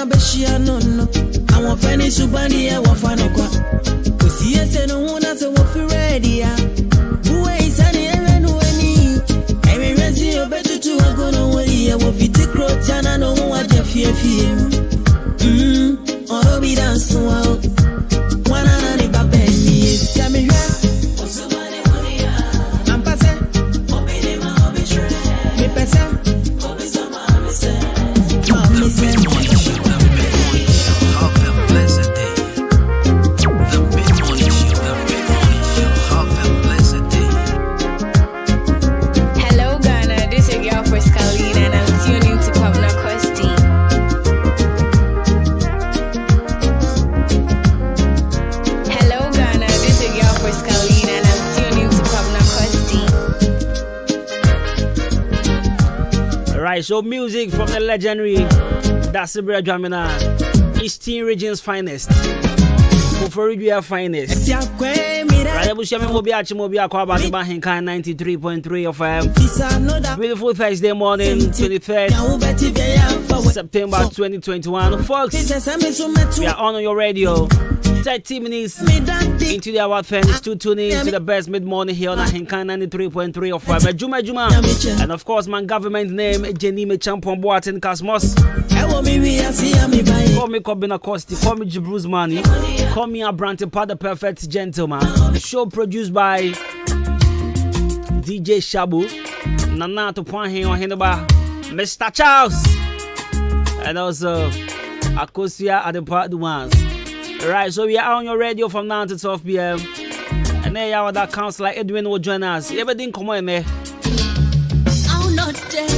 my beshia no. I want finish Ubani, I want Fanokwa. See, yes, and no one else will feel ready. Who is any errand any? I mean, Renzi, you're better to a good away. I will be the crotch and I know what you fear. Or be dance well. One and a baby, tell me, I'm passing. Me passing. Hello Ghana, this is your girl Kwabena and I'm tuning to Kwabena Costy. Hello Ghana, this is your girl Kwabena and I'm tuning to Kwabena Costy. Right, so music from the legendary Dasibra Jamina, Eastern Region's finest. Koforidua finest. Right, we shall be at Mobia Kwabena 93.3 of beautiful Thursday morning, 23rd September 2021. Folks, we are on your radio. 30 minutes into the hour, thanks to tuning into the best mid-morning here on Ahinkan 93.3 of Adwuma. And of course, my government name, Jenny Mechampon Boatin Cosmos. Call me Kwabena Costy, call me Jibruz Mani, call me Abrante Pa, the perfect gentleman. Show produced by DJ Shabu, Nana to Point on Hindaba, Mr. Charles, and also Akosia at the part ones. Right, so we are on your radio from now to 12 p.m. And there you are, that Councillor Edwin will join us. Everything come on there.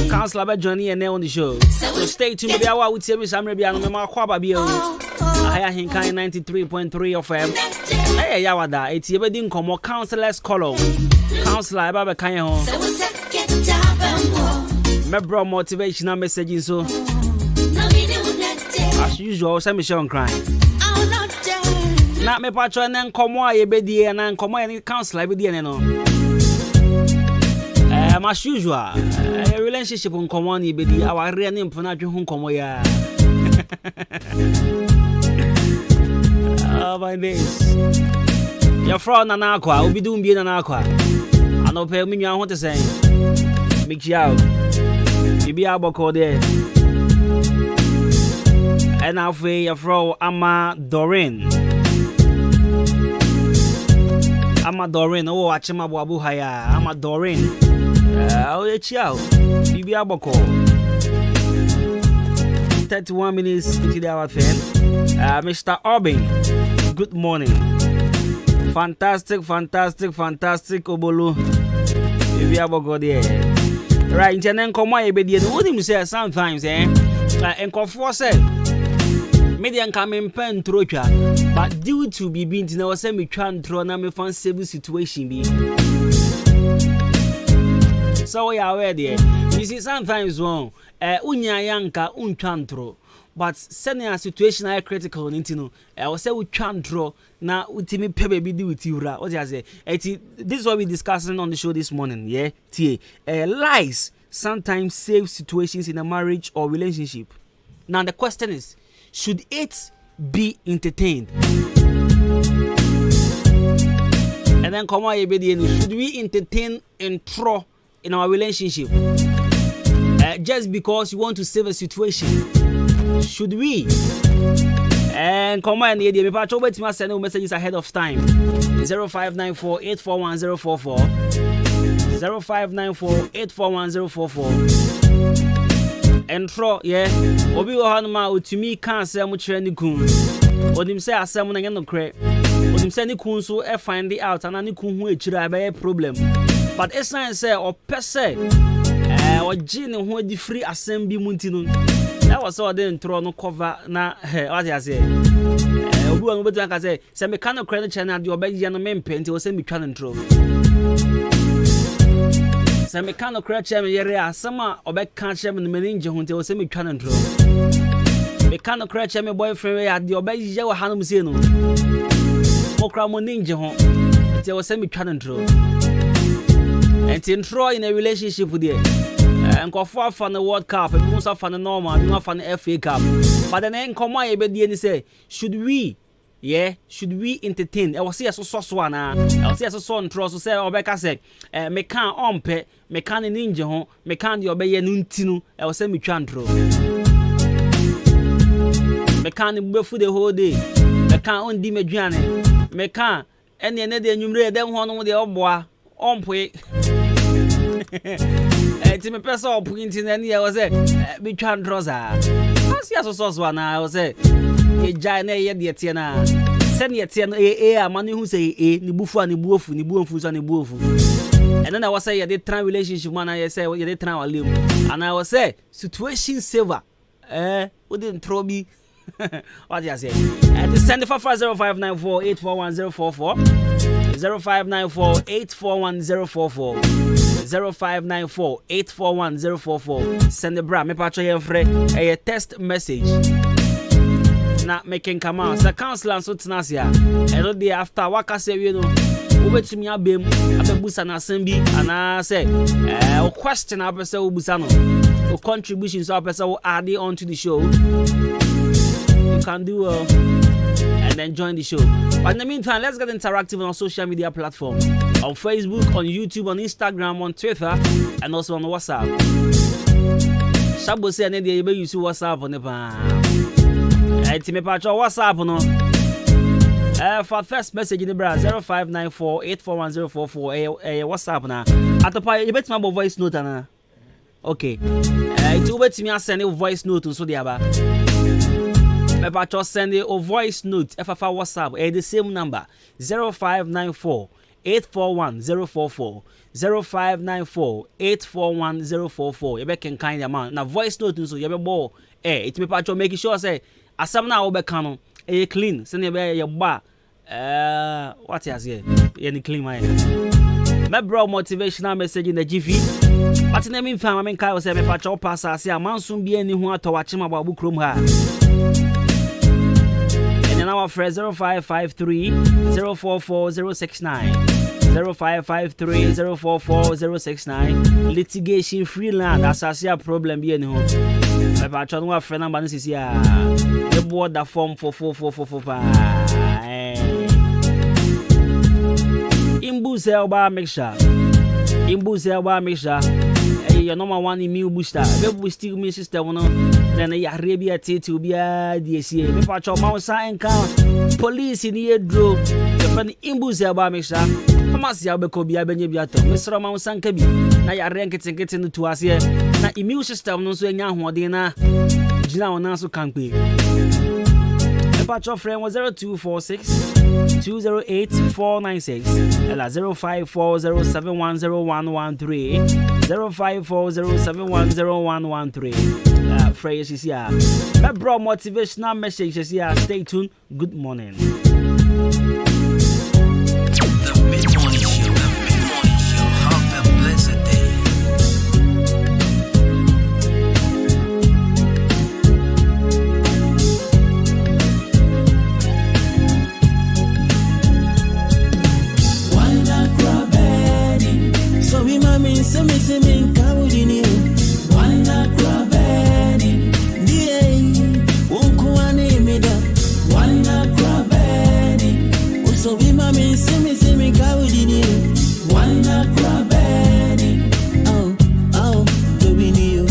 Councillor by Johnny and on the show. So stay tuned. Maybe I will tell me some maybe I'm a Kwabena. I am in 93.3 of FM. Hey, you are that. It's everything come on. Councillor's column. Councillor Baba Kanyo. My bro motivational messages. So as usual, some Michelle crying. Not me patron and come on, ye be and come on, councillor be no. As usual, a relationship on come on, ye be our real name for not home come ya. Oh, my days. Your friend and aqua will be doing being an aqua. I know pay me, I want to say. Mix you out. You be able to there. And I'll say your friend Ama Doreen. Ama Doreen, oh, Achima Babu Haya, Ama Doreen. I'll let you out. You be able to call. 31 minutes into the hour 10. Mr. Obin, good morning. Fantastic, Obolo. You be able to go there. Right, and then come on, you what do you say sometimes, and Kofor said. Median come in pen trocha, but due to be being in our semi tran trona me fan civil situation be. So we are aware there. You see, sometimes wrong, unya yanka untantro, but sending a situation are critical in Intino. I will say we chantro now ultimate pebe be do with you. What I say? This is what we discussing on the show this morning. Yeah, lies sometimes save situations in a marriage or relationship. Now the question is, should it be entertained? And then come on, should we entertain intro in our relationship? Just because you want to save a situation? Should we? And come on, me patch over to my send messages ahead of time. 0594-841-044 0594-841-044. Entro, yeah. Obi Ohanma utimi kan say mu kire ni kun. Odim say asem na no kre. Odim say ni kun so e find it out and ni kun hu ekira be problem. But it's not say o pese oji ni hu di free asem bi mu ntinu. That was all the intro no cover na what you say. Obi wan obetu aka say me kan no kre no channel de obeji no mempe nti o say me twa no intro. Se me kan okra che me yere asama obeka che me meninje ho nte o se me twa no ntro me kan okra che me boyfriend we ade obeje wo hanum se no okra mo ninje ho nte o se me twa no ntro and intro in a relationship there and go for the World Cup, and most of the normal, not for the FA Cup. But then come on, you say, should we entertain? I was here so swana. I was here so son trust. So say Obeka say, me can ompe, me can ninja ho, me can the obey nuntinu. I was say me chantro. Me can be for the whole day. Me can undi me juane. Me can any another number them one with the obwa ompe. Ti me person opinting any I was say me chantro za. I was here so swana. I was say. Jai na ye de tie na se ne tie no amane hu say ni bufu ani buofu ni buofu so ani buofu and then I was say ye de tran relationship man I say ye de tran walem and I was say situation saver we didn't throw me what you say and send for 0594841044 0594841044 0594841044 send the bra me patcho ye free a text message not making come out. The counselor so tenacia. And the day after waka say you know, over to me abem abebusa na sembi and I say question abese obusano. Or contributions abese will add it on to the show. You can do and then join the show. But in the meantime, let's get interactive on our social media platform. On Facebook, on YouTube, on Instagram, on Twitter, and also on WhatsApp. Shabo say and you use WhatsApp on the me patcho WhatsApp no. For first message in the bra 0594841044 WhatsApp na. Atopa you bet my voice note na. Okay. It will bet me send a voice note so there ba. Me patcho send a voice note for WhatsApp the same number 0594841044 0594841044 you be can kind amount. Na voice note so you be bo it me patcho make sure say asam na obeka no clean se ne be ye ba what you say ye clean my bro motivational message in the GV but na me fam me kai say me patcho pass ase amansun bi ani hu atowache ma babu krom ha and now our friend 0553 044069 0553 044069 litigation free land assassia problem bi ani hu me patcho no friend number no sisi the board that form for 4445 Imbuze oba mixture your number one immune booster be boost immune system no then ya rebia tete obi a DCA me patcho mausa enka police ni edro the fan imbuze oba mixture amasi abeko bia benye bia to mesro mausa nka bi na ya renketenkete no to ase na immune system no so enya hoden na gina wona so kampe patcho friend was 0246 208 496 ela 0540710113 0540710113 phrase is here my bro motivational message is here stay tuned good morning. Semi kaudini wana krabeni die unkuani mida wana krabeni uso bima mi semi kaudini wana krabeni oh baby niyo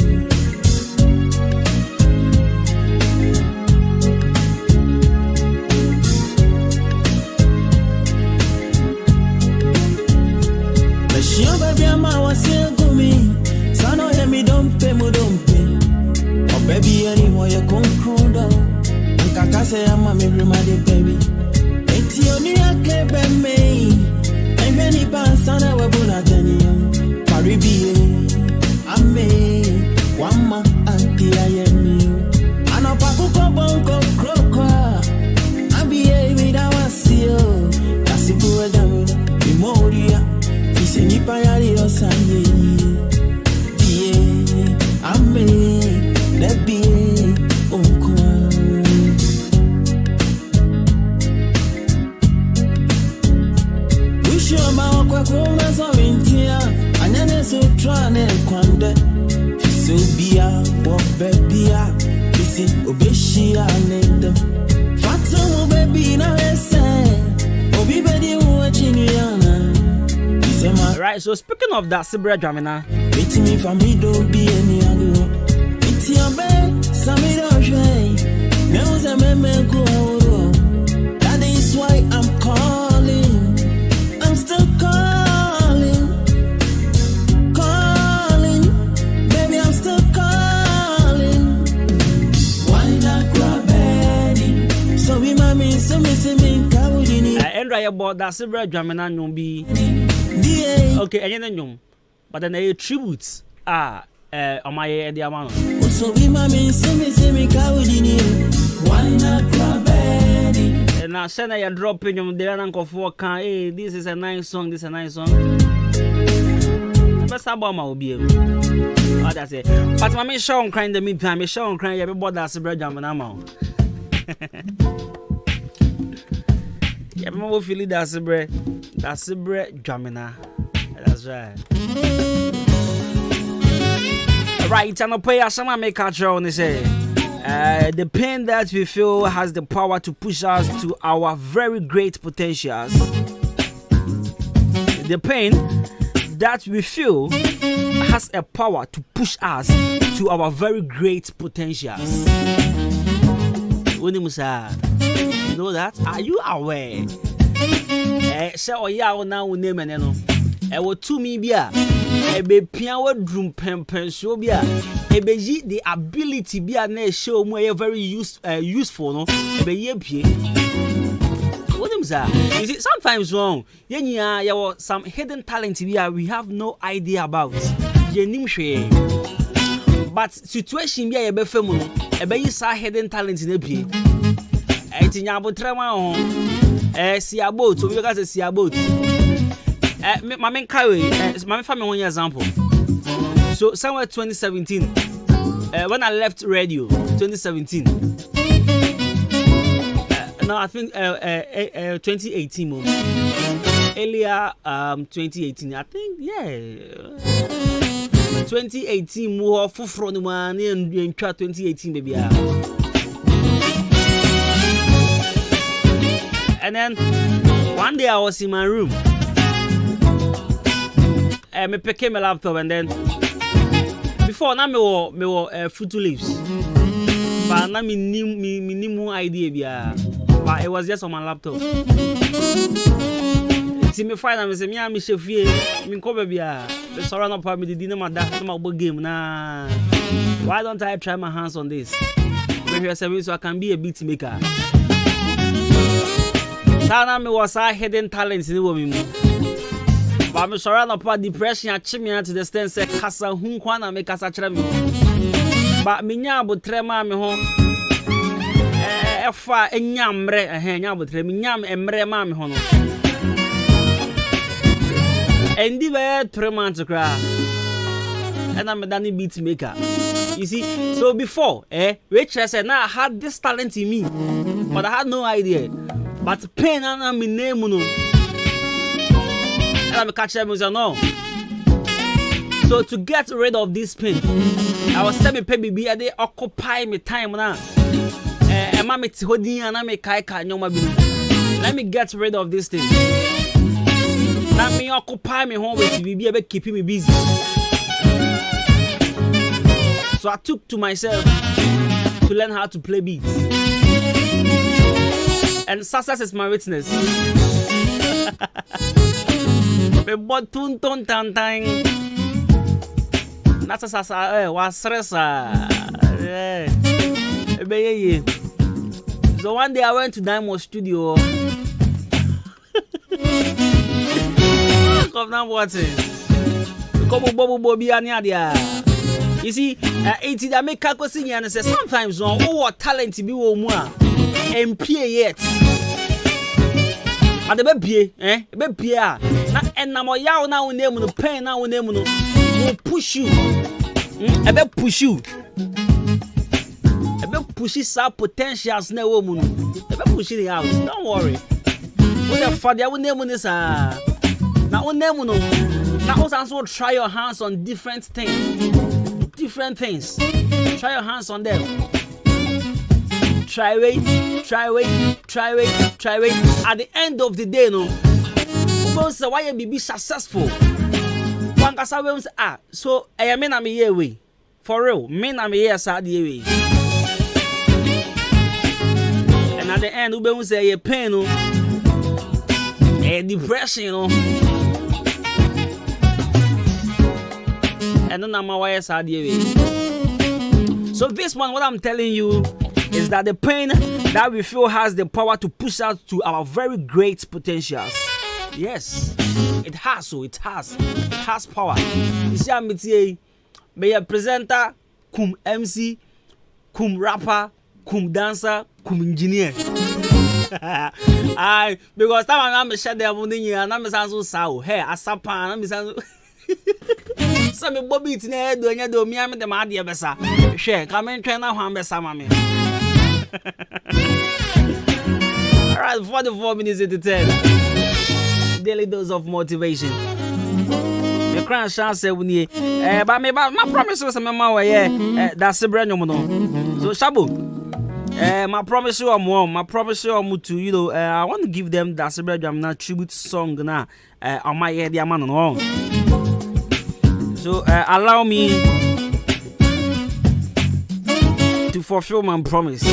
Meshio baby ama wasi baby, anyone you come crowd Kaka say I'm a remedy baby. Eti oni akebe me. I'm any pansana we buna tani. Paribi ame wama anti ayemi. Anapaku ko bonko kroka. Abiye mi da wasio. Kasibu adamu memoria. Iseni pa yari osanye. Die ame Nebi onko Wisho ma kwa kuma so wintia anyane so twane kwande Bishi anedem. Fatu baby na ese. Obi bedi watching yana. Right, so speaking of that, Sibra Jamina. It's me from me don't be any ago. It's your bed, some it don't shine. Knows a man go. That is why I'm calling. I'm still calling. Calling. Baby, I'm still calling. Why not grab any? So we mommy, so me, Kawudini. Andra about that Sibra Jamina Numbi. Okay, and then but then a tribute on my diamond. So we mommy, so me, Kawudini. Why not grab any? And I send a drop in your there uncle for hey, this is a nice song, this is a nice song. But Sabama will be able. Oh, that's it. But my show crying the meantime, my show crying everybody that's a bread jam and amount. Yeah, I will feel it that's a bread jamina. That's right. Right, and I'll pay us some make a draw on say. The pain that we feel has the power to push us to our very great potentials. The pain that we feel has a power to push us to our very great potentials. You know that? Are you aware? So yeah, now we name and will to me be a piano drum pen so be the ability be a show more very useful no you see sometimes wrong yeah some hidden talent we have no idea about but situation be a be fam no e say hidden talent na pie etinya abotrema ho si about so we go say si about my main carry my family one example. So somewhere 2017 when I left radio 2017 no I think 2018 more earlier 2018 I think yeah 2018 more fufro no man in 2018 baby. And then one day I was in my room. Me pick my laptop and then before now me were Fruit Leaves. But now me new idea bia. But it was just on my laptop. See me find me say me chef me come bia. The sorrow no problem me dinner my that my game na. Why don't I try my hands on this? Maybe so I can be a beat maker. Sana me was a hidden talent in the woman. But I'm sorry about depression at me to the extent say kasa hu kwana me kasa kire me. But me nya abotrema me ho efa enyamre nya abotre me nyam emre ma me ho no. Endi be 3 months kra. And I'm a Danny beat maker. You see, so before which I said now I had this talent in me, but I had no idea. But pain and my name no. And I'm catch them say no. So to get rid of this pain, I was saying me baby I dey occupy me time now. Mama ti hodin and I me kai nyoma bi. Let me get rid of this thing. Let me occupy me home with baby be keeping me busy. So I took to myself to learn how to play beats. And success is my witness. Me botun ton tan tan. Nasa sasa was stressa. So one day I went to Diamond Studio. Come now what is? Come bobo bi ania dia. You see, it's that make Kwabena and say sometimes no what talent be wo mu a MP yet. But the baby, baby a na enamo yaw na wo name no pain na wo name no will push you. E be push you. E be push sa potentials na wo mu no. E be push it out. Don't worry. Wo the father wo name no sa. Na wo name no. Na also try your hands on different things. Different things. Try your hands on them. Try wait. At the end of the day, no. Because why you be successful? One kasa we say so I mean I'm here way. For real, mean I'm here sad way. And at the end, we say a pain, no. A depression, no. And then I'm why sad way. So this one, what I'm telling you is that the pain that we feel has the power to push us to our very great potentials. Yes, it has. So it has power. You see, I'm saying, be a presenter, cum MC, cum rapper, cum dancer, cum engineer. Because I'm shut there morning and I'm so sour. Hey, I sap I'm so. Some Bobby it's near doing a do me. I'm the Madia Bessa. Share, come and train out Hambessa, mammy. All right, 44 minutes into 10. Daily dose of motivation. The crown chance say we need. But my promise was my way. That's a brand new one. So Shabu, my promise you more. My promise you more to I want to give them that's a brand new tribute song now. On my head, the man on. So allow me to fulfill my promise.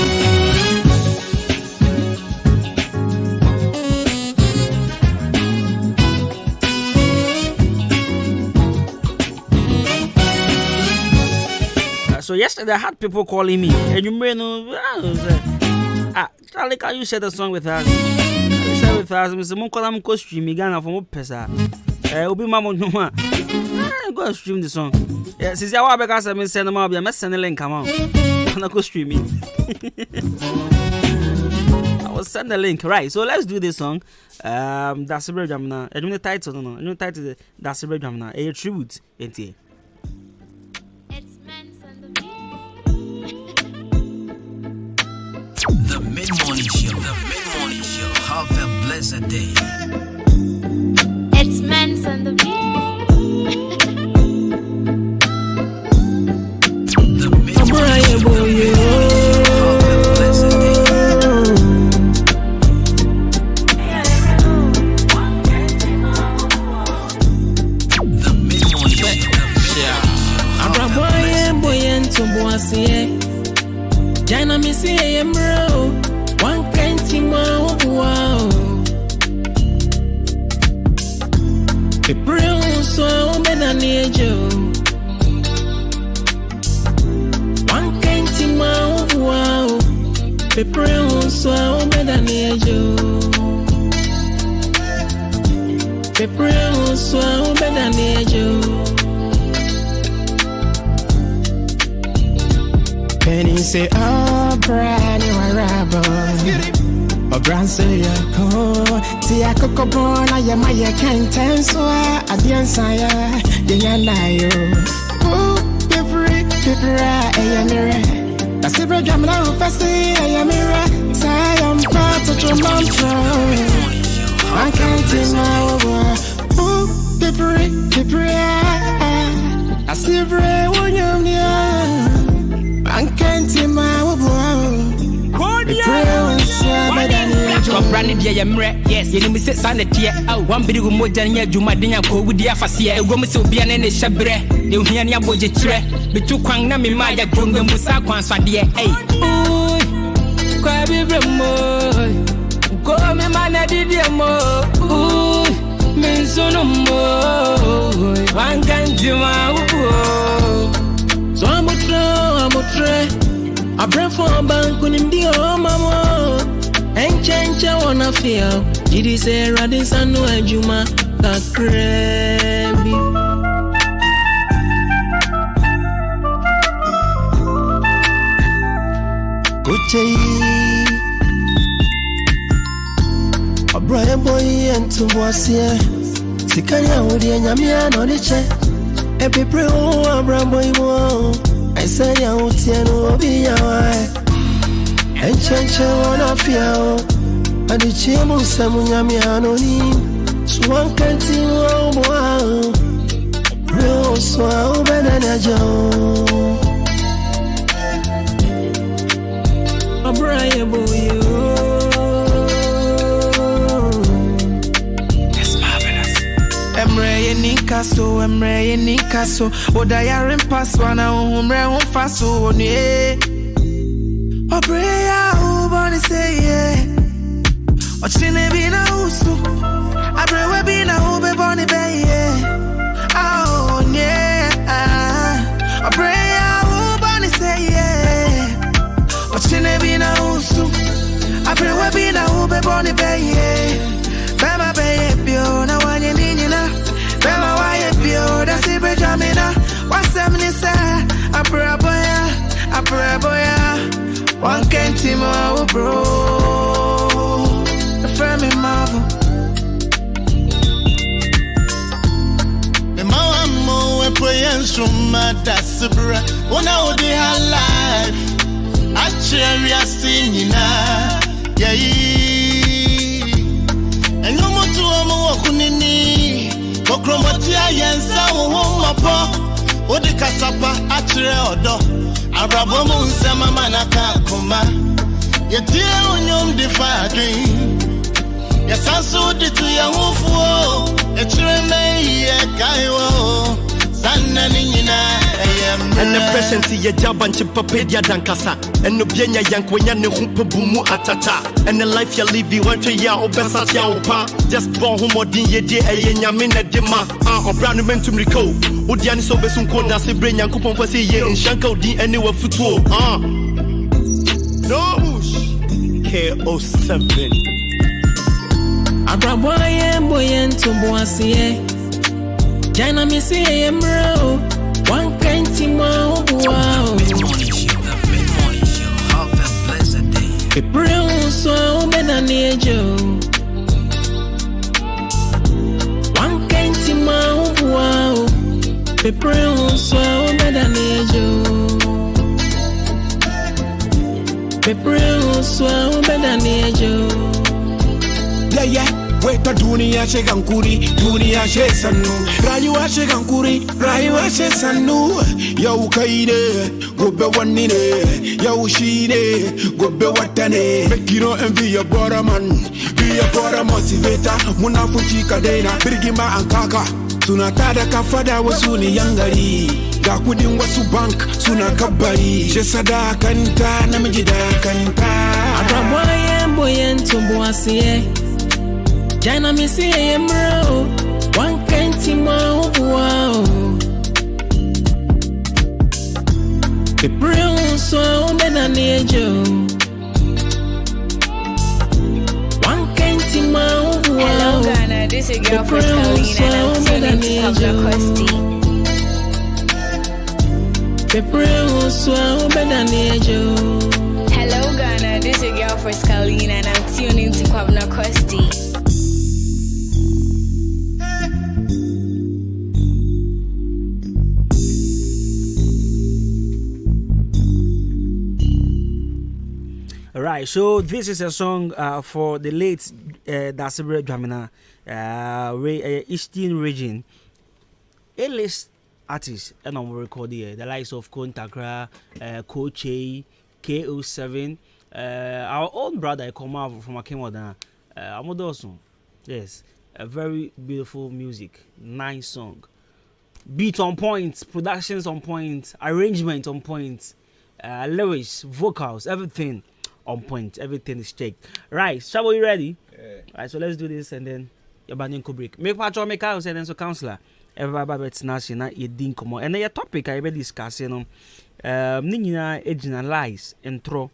So yesterday I had people calling me, and you may know, Charlie, can you share the song with us? Share with us. Mr. Munkolam Costy, Migana from Pesa. Obi Mamo Numa. Go and stream the song. Yeah, since I was because I'm sending them out, I'm sending a link. Come on, I'm not go streaming. I will send the link, right? So let's do this song. That's a very jamna. I don't know the title, no. I don't know the title. That's a very jamna. A tribute, ain't it? The mid-morning show. Have a blessed day. It's Men's on the beat. The mid-morning show. Have a blessed day. The mid-morning show. Jana mi si emro, one kenti wow wow. April so better nejo. One kenti wow wow. April so better nejo. April so better nejo. Penny say, oh, brand new Arabo. Oh, brand say, oh, see, I cook up on, I am my can't answer. I didn't say, you. Oh, every I am here. That's the bread I'm now, I say, I am here. Say, I'm part of your mantra. I can't deny. Oh, every I see every one you're near. I can't see my yes, you know me say sanity. One big more than your Jumadina go with the Afasia. Go so be an any shabre. You hear your budget tre. Be too quang na me maya jungle musa quans for dear. Hey, ooh, Kwabi Bremo. Go me mana did your mo. Ooh, Mensono mo. One can't do my. So I'm a try. I pray for a bank when him the mama. And change I wanna feel. Did he say Radisson no Adwuma Kakrebi? Uche a Brian boy and to was here. Sikanya Woody and Yamia no the check. Every pray oh Brian boy more. I say I won't see no be away. And change I wanna feel. And the chemo Samunya Mianoni. So one can't see no more. Real so better than Joe. Abraya boyo. That's marvelous. Emre Nikaso. Odaya Rempaso, and Umre Faso, ne. Abraya, Ubani say, yeah. Ochine bina usu. Abrewe bina ube boni be, yeah. Oh, yeah. Abraya, Ubani say, yeah. Ochine bina usu. Abrewe bina ube boni be, yeah. Bema be, bio, na wanye ninina. Bema waye bio, da sibre jamina. Wasemni se, Abraboya. One can't team out, bro. The friend me marvel. The mama we pray and from that's the bra. One out the her life. I cherry a singing yeah. And no more to a more kunini. Okromatia yensa home pop. Odi kasapa atre odo. Abrabomu nsema manaka koma. Yetie onyom de fadrin. Yesanso de tu ya hufuo. Echire me ye kaiwo. Sanna ninyina eyem. And the presence ye jaban chipapedia dankasa. And no bienya yankwenya ne humpe bumu atata. And the life you live you want to ya obesa ya opa. Just born humodin ye de eye nyame na de ma. Obranu mentum riko. Odiani so besun konda se brain yankopon fa se ye nshanka odin anywhere futuo. No bush. KO7. Abraboye boyen to boasiye. Jana mi se emro. One can't wow. Mid-morning show. Have a blessed day. April so better nejo. One can't wow. April so better nejo. April so better nejo. Yeah. Wait a dunia shekankuri, dunia shesanu. Rayuwa shekankuri, rayuwa shesanu. Yo kaide, gobe wanine. Yo shine, gobe watane. Make you don't envy your brother man. Be your brother motivator. Munafuchi kadena, birgima ankaka. Sunatada kafada wasuni yangari. Gakudin wasu bank, suna kabari. Jesada kanta, namijida kanta. Abraboye boyen tumbuasiye. Jana mi si emro, one can't wow. April so better nejo. One can't wow. Hello Ghana, this is your girl Pascaline and I'm tuning to Kwabena Costy. April so better nejo. Hello Ghana, this is your girl Pascaline and I'm tuning to Kwabena Costy. Right, so this is a song for the late Dasibere Dwamena, Eastern region. A-list artists, and I'm recording here, the likes of Kontakra, Koche, KO7, our own brother, come out from Akemoda, Amodosun. Yes, a very beautiful music, nice song. Beat on point, productions on point, arrangement on point, lyrics, vocals, everything on point, everything is checked. Right, Shabo, you ready? Yeah. Right, so let's do this and then your banning could break. Make part make house and then so counselor. Everybody bet snatch na ye din come on. And then your topic I be discussing nina ejina lies intro.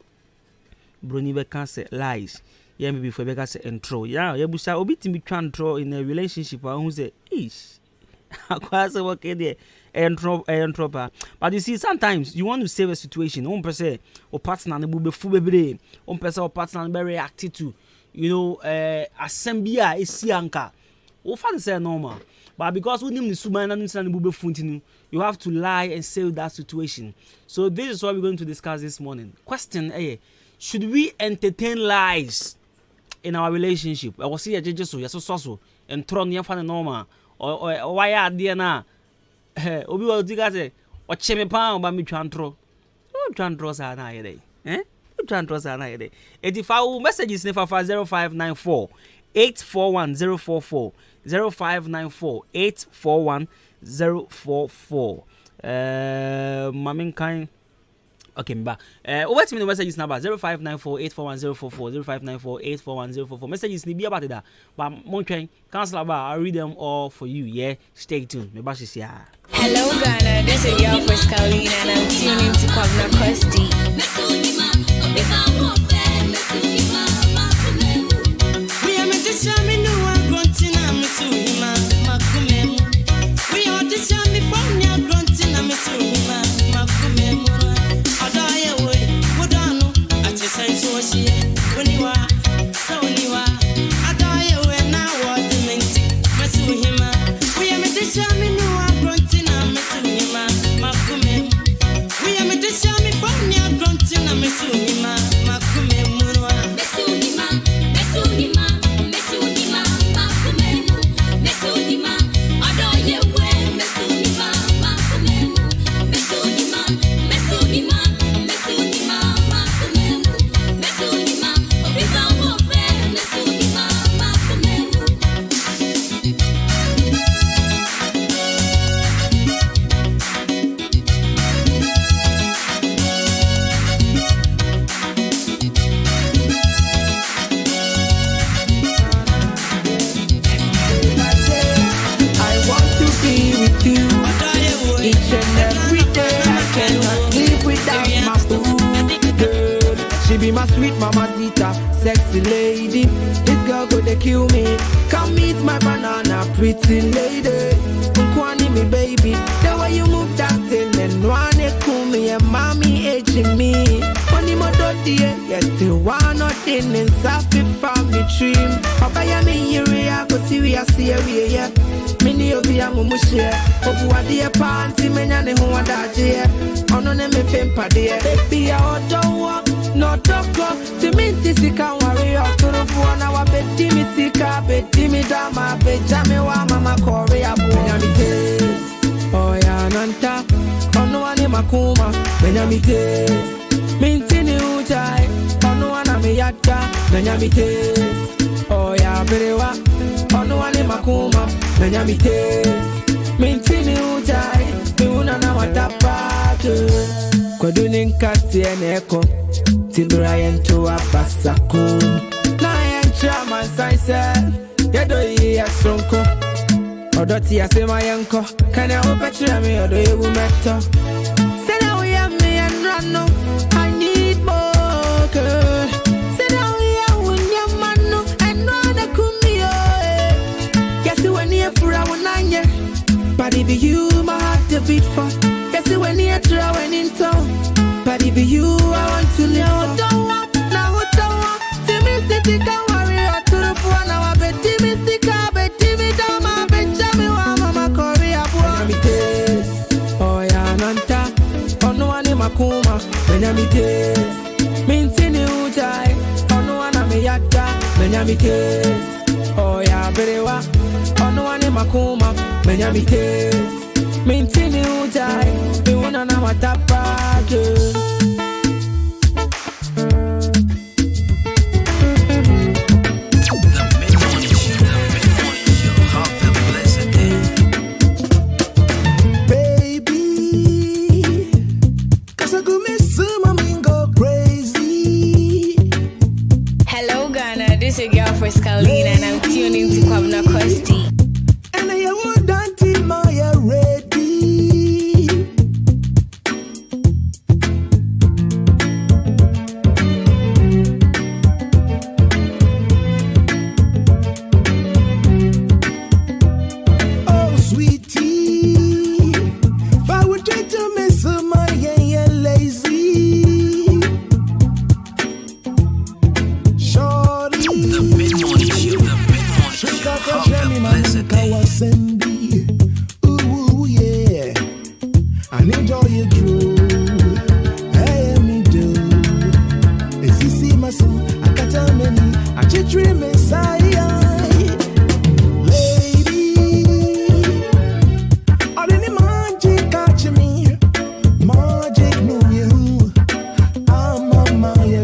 Bruni be can say lies. Yeah, maybe before be can say intro. Yeah, you busa obi timi twan intro in a relationship who say ish. Akwa okay there. But you see, sometimes you want to save a situation. One person or partner will be full baby. One person or partner be reacted to. You know, assembia is sianka. Or father say normal. But because we need to you have to lie and save that situation. So this is what we're going to discuss this morning. Question A: should we entertain lies in our relationship? I was see just so and throw near for normal or why are there now? Obi wa diga say o cheme pa ba mi twantro o twantro sa na ye dey trying to say na 85 messages never for 0594 841044 0594 841044 mamin kind. Okay, mba. What's the messages number 0594 841044 0594 841044. Messages ni be about that. But Montreal cancel about. I'll read them all for you. Yeah, stay tuned. Me bash is here. Hello Ghana, this is your first Carolina and I'm tuning to Kwabena Costy. Be my sweet mamacita, sexy lady. This girl gonna kill me. Come meet my banana, pretty lady. Unkwani me baby, the way you move that thing and one cool me and mommy aging me. Only more dirty, yes, still one not in and safi from the dream. Papa ya me here, go see we are serious. Mini obi ya mumushie, obu adie panty menyane ho adaje. Ono ne me fempa de, baby I don't walk. No talk, to me, Sika, worry, or to the phone. Now I bet Timmy Sika, bet Timmy Dama, bet Jamewa, Mama Korea, Benamite. Oh, yeah, Nanta, oh, no one in Makuma, Benamite. Mintini Ujai, oh, no one am Yata, Benamite. Oh, yeah, Berewa, oh, no one in Makuma, Benamite. Mintini Ujai, Una Namatapa, Kodunin Kasi and Echo. Till Brian to a Basakum. Nine Chaman Sai, Yado Yia Sonko. Or Dotty, I say my uncle. Can I open me or do you matter? Say now we have me and run no. I need more girl. Say now we are when your man no. And no other kumio. Guess you when you're for our 9 years. But if you my heart to beat for. Guess you when you're throwing in town. But if you, I want to live. Don't want, now what don't want. Timmy, Sika, warrior to the phone. Now I bet Timmy, Sika, bet Timmy, Dama, bet Jamie, Mama, Korea, Benamite. Oh, yeah, Nanta. Oh, no one in Makuma, Benamite. Mintini Ujai. Oh, no one am Yata, Benamite. Oh, yeah, Berewa. Oh, no one in Makuma, Benamite. Mintini Ujai. Una na matapa. The mid-morning show. Have a blessed day. Baby, 'cause I go miss some, I mean go crazy. Hello Ghana, this is your first Carolina and I'm tuning to Kwabena Costy. And I want until my ready. Magic, no, you. I'm a Maya.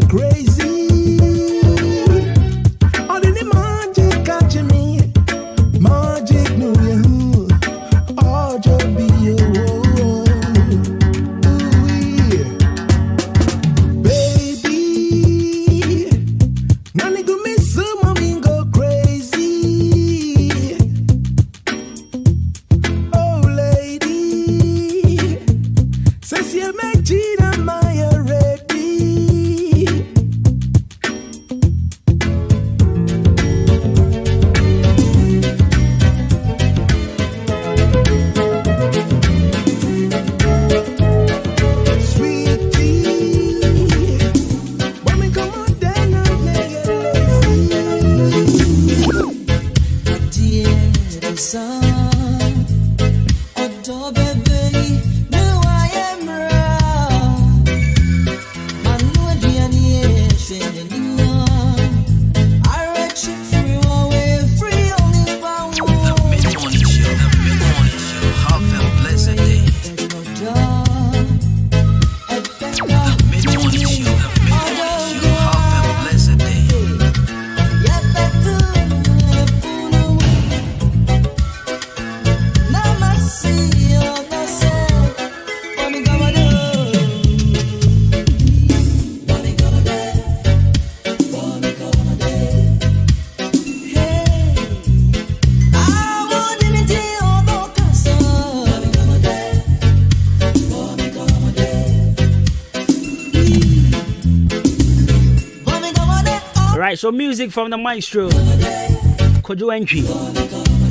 Right, so music from the maestro. Kojo entry.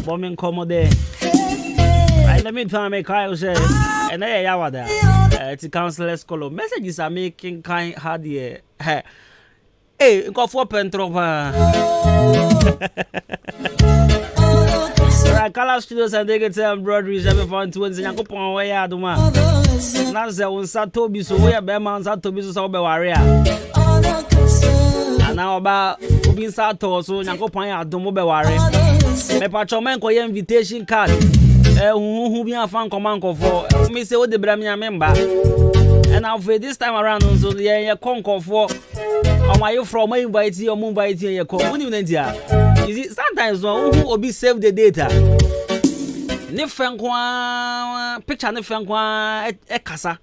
Bombing come there. Right, let me try make Kyle say, and there you are there. It's counselor's color. Messages are making kind hard here. Hey, go for pentropa. Right, Color Studios and they get embroidery 7.2 and Yakupon way Adwuma. Nancy on Satobi, so we are Beman Satobi, so be warrior. And now about Ubin Sato, so Yakupon Adwuma be warrior. Me patromen ko invitation card. Who be a fan command for me say what the Bramia member. And now for this time around, so the year conquer for. Why you from invite you or invite you community? Is it sometimes who will be save the data? Nifrankwa picture nifrankwa ekasa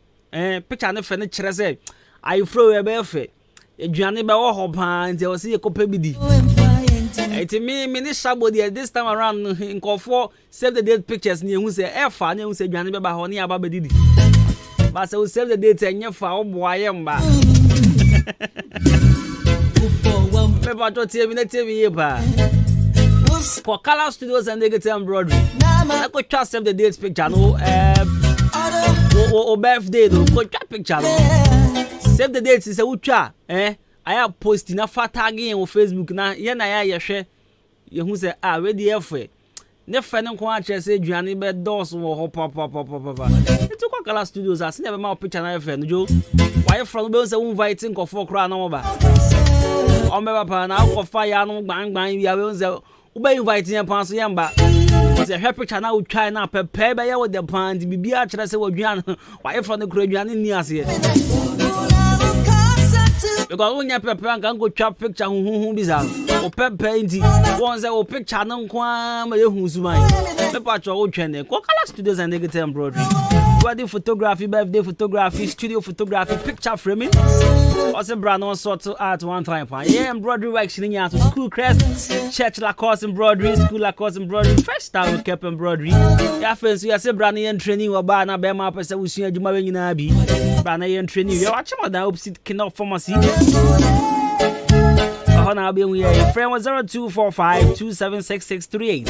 picture nifrankwa say I throw a befe eduane be wo hopa nti o se yekopa bidi eti me shabo there this time around nkofo save the date pictures ni ehun say efa na ehun say eduane be ba ho ni aba bedidi ba say save the date enye fa wo boaye mba Pepper to TV pa. For Color Studios and they get embroidery. I could trust them the date picture no birthday no go chat picture no. Save the dates is a ucha I have post na fa tagging on Facebook na ye na ya hwe ye hu say we dey efe. Ne fe ne ko a che say duane be dos wo ho papa. It to Color Studios as never my picture na efe no jo. Why from be say inviting ko for kra na mo ba. O me papa na ko fire no gbangban wi awe nze wo be invite yan pan so yan ba se hwe picture na wo try na pepe be ya wo de pan di bibia kire se wo duan why from the kro duan ni ase because when you pepe an go twa picture hu bi za o pepe nti won se o picture no kwa ma ye hu suman me pa cho wo twene ko Color Studios and negative embroidery wedding photography, birthday photography, studio photography, picture framing. Also, brand on sort of art one time. Yeah, embroidery works in the school crest, church Lacoste embroidery, school Lacoste embroidery, fresh style with cap embroidery. Yeah, first we are say brand and training or bar na be ma person we see you marrying na bi. Brand and training. You watch my opposite Kinop Pharmacy. Now be we are friend was 0245 276638.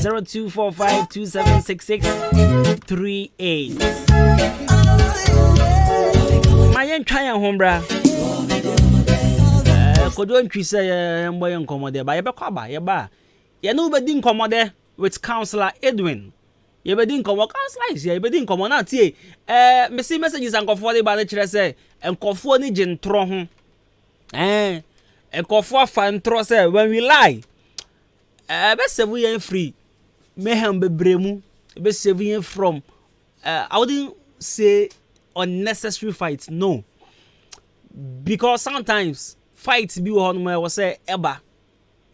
0245276638. My young try home bra. Kojo ntwi say mboy nkomode ba ye be kwaba ye ba. Ye no be din nkomode with counselor Edwin. Ye be din nkomo counselor is ye be din nkomo na tie. Me see messages ankofo de ba de kire say enkofo ni gintro ho. Enkofo fa ntro say when we lie. Be save yen free. Mehem bebremu be save yen from I wouldn't say unnecessary fights, no. Because sometimes fights be on me was say eba.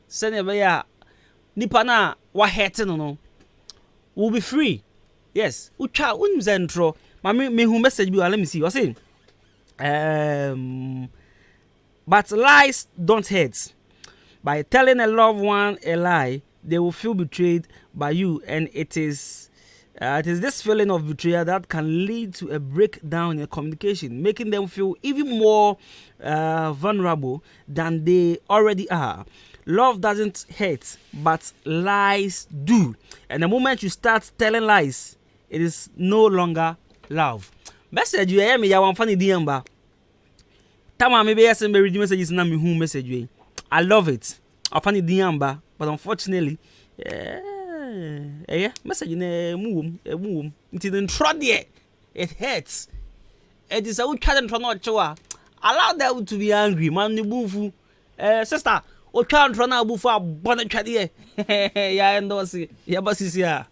Say never ya nipa na wa hate no. We'll be free. Yes. Ucha unzentro. Me who message be let me see. What say? But lies don't hurt. By telling a loved one a lie, they will feel betrayed by you, and it is this feeling of betrayal that can lead to a breakdown in communication, making them feel even more vulnerable than they already are. Love doesn't hurt, but lies do. And the moment you start telling lies, it is no longer love. Message you hear me, ya wan funny diamba. Tama maybe yes me read messages na me who message you. I love it. I find it diamba, but unfortunately, message na muum. Until then try there. It hurts. It is a good try and try not to allow them to be angry. Man, ni bufu. Sister, o try and try na bufu a bonnet try there. Ya endorse. Ya bossy ya.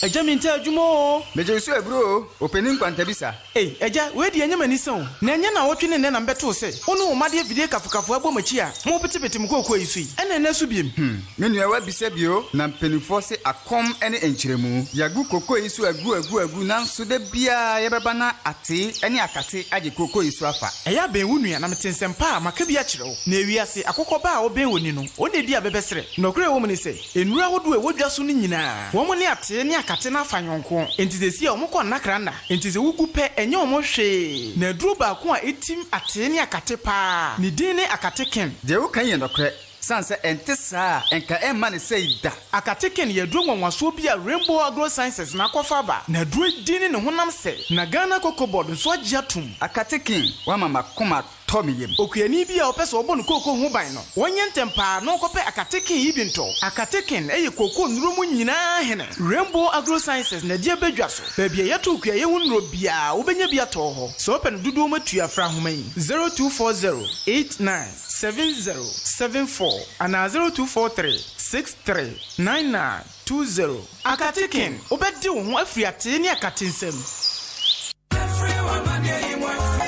Eja mi nte adwuma meje so ebro opening kwantabisa eja we di anya mani son na anya na wotwe ne na mbeto se wonu o made video kafukafo abomachi a mo petepete mkoko yisui ene na su biem me nua wa bisa bio na mpenifo se akom ene enkyeremu yagu koko yisu agu nanso da bia ye beba na ate ene akate age koko yisu afa eya ben wunua na metensempa maka bia kyerɛw na ewiase akokoba a oben woni no o ne di abebesere nokure wo mu ne se enura wodo e wodwa so no nyinaa wo mu ne ate ne akate na fanyonko enti ze si omko nakranda enti ze wugu pe enye omhwe na duro ba ko a etim ate ne akate pa ne din ne akate ken de wo kan ye ndokre sanse ente saa enka emma ne sei da akate ken ye duro nwanwaso bi a Rainbow Agro Sciences na kofa ba na duro din ne honam se na Ghana Cocoa Board nso agiatum akate ken wa mama koma Tommy yem. Okuani bi a opese obonu koko ho ban no. Wonye ntempa no kope akateken yi bi nto. Akateken eye koko nurumu nyina hene. Rainbow Agro Sciences na die bedwa so. Ba bia yeto okuaye wonro bia obenya bia to ho. So open dudu matua fra homan 0240897074 ana 0243639920. Akateken obedi wo ho afriate ni akatensem.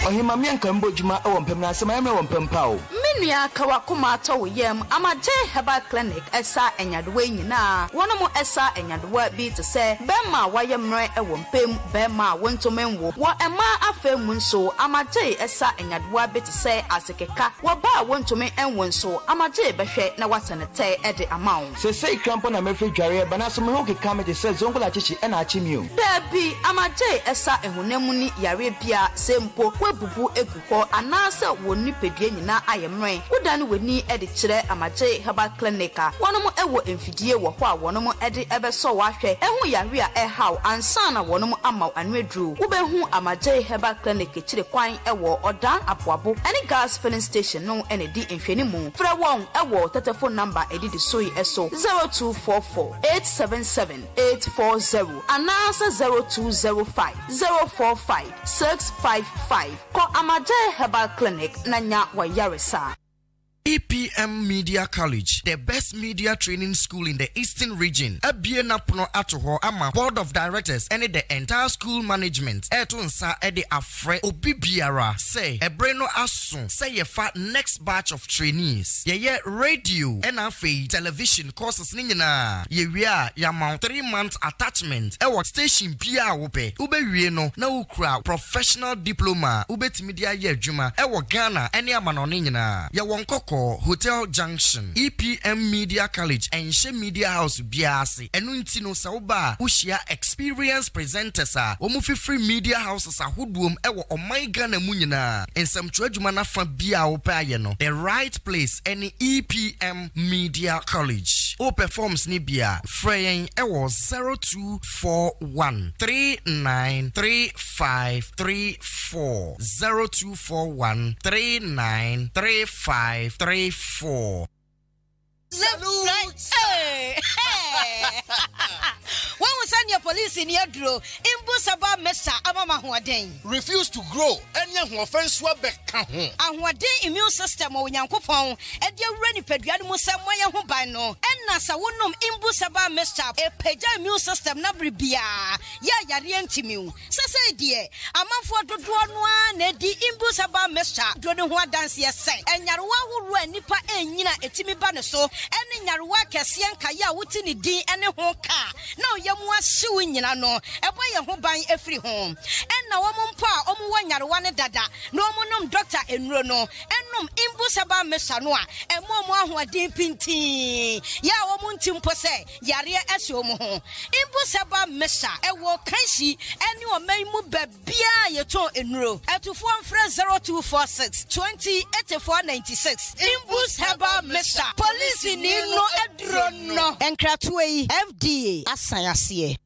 Ohima mianka mbojuma ewo mpemna asema yamre wo mpempa o menua kawakoma ato yem amaje herbal clinic esa enyadewa nyina wono esa enyadewa bi te se bema wayemre ewo mpem bema wontomenwo wo ema afemu nso amaje esa enyadewa bi te se asekeka wo ba wontomen enwo nso amaje behwe na wasenete ede amawo se krampo na mefre dware bana so me ho keka me te se zongola chichi ena achimi o dabi amaje esa ehunemu ni yare bia sempo bubu eguko anase woni pedue nyina ayemre woda ne weni ede kire amaje herbal clinic wonom ewo emfidie wo ho a wonom ede ebeso wahwe ehu yare a ehaw ansana wonom amaw anwedru wobehu amaje herbal clinic kire kwan ewo odan aboabo ene gas filling station no ene di nhwani mu fra won ewo telephone number edidi soi eso 0244877840 anase 0205045655 ko amaje herbal clinic nanya wa yaresa. EPM Media College, the best media training school in the Eastern region. Abiena Puno Atoho ama board of directors and the entire school management. Etunsa ede afre obibiara say ebreno asun say ye fa next batch of trainees. Ye radio and afe television courses ninyina. Ye wia yamount 3 months attachment. Ewa station bia wope. Ube wieno na ukra professional diploma. Ube timidia ye juma. Ewa Ghana eni amano ninyina. Ye wonkoko Hotel Junction, EPM Media College, and She Media House Biasi. Enuntino Sauba, Ushia experienced presenters are Omufi free media houses are hoodwom ewo o my Ghana Munina. And some Trajumana from Bia Opayano. The right place, any EPM Media College. O performs Nibia, Fraying ewo 0241 393534 0241 393534. Hey! When we send your police in your draw, Imbusaba Mesa Abama Huaden. Refuse to grow, and young offense Wabek. And what day immune system or Yankopon, and your ready pediatric somewhere who by no, and Nasa wonum Imbusaba Mesa, a peja immune system nabribia. Ya Yarientimu. Sasa dear, a month for the one, Neddy Imbusaba Mesa, don't know what dance yes, and Yarwa who run Nipa and Yina etimi banaso, and in Yarwa Cassian Kaya Wutini D and a home car. No, Yamwa suing no, a boy a home buying every home. And now one pa, one Yarwana dada, no monum doctor in Rono, and num Imbusaba Mesanoa, and Momo who are dimpinti. Ya woman timpose, Yaria Esomo. Imbusaba Mesa, a walk Kansi, and you may move Bia Yato in row. At to form fresh 0246 208496. Imbus Haba Mesa, police in no adrono, and Kratway FDA. Asayasiye.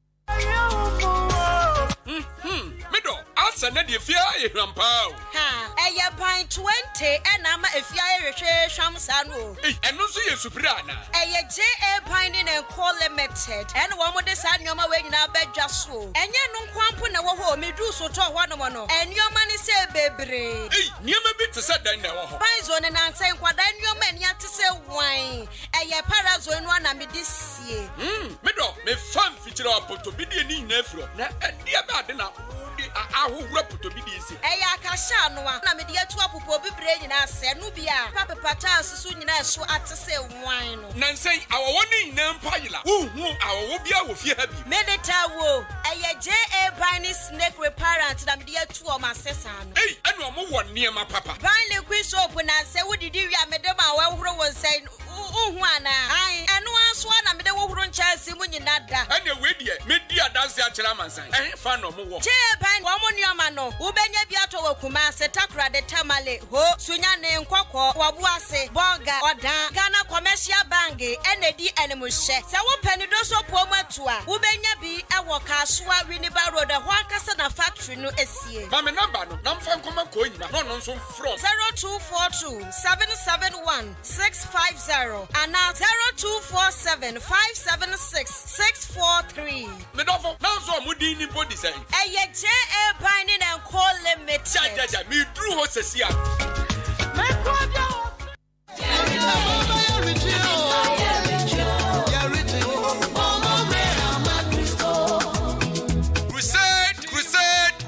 Middle, answer Nadia Fia, Rampao. Ha, a pine 20, and I'm a fire Shamsano. And no see a Suprana. A J.A. Pining and Call Limited, and one with the sun your way in our bed just so. And you no quampuna home, me do so talk one, and your money say, baby. Near me bit to set down now. Pines on and answer what then your men yet to say wine. And your paras when one am this year. Middle, me fun feature up to be the nephew. And dear Badena, I will rap to be easy. Eya Kashano, Namidia to a poor brain in us, and Nubia, Papa Patas soon as so at to say wine. Nancy, our one in Empire, who our Wobia will fear happy. Meditawo, Eya J.A. Biny snake with parents, Namidia to my sessan. Hey, and no one near my papa. Biny quiz open and say, what did you, Madame, well, was saying, Juana, I and one swan, and the woman Yes, Muninada. And the way dear, media dance at Chalamansan. I ain't fan of more. Ban Wamuniamano, Ubenya Biato Kuma, Setakra de Tamale, Ho, Sunyane, Kwako, Wabuase, Boga, Oda, Ghana Commercial Bangi, NAD Animal Share. Sawa Penidoso Pomatua, Ubenya B, Awaka, Swa, Winiba Road, Wakasana Factory, no SCA. Mamma Nambano, Namfan Kuma Coin, no from 0242 771 650 and now 0247 576 643. Medovo, now so Mudini body say. A binding and call limit. Jaja, me drew horses here.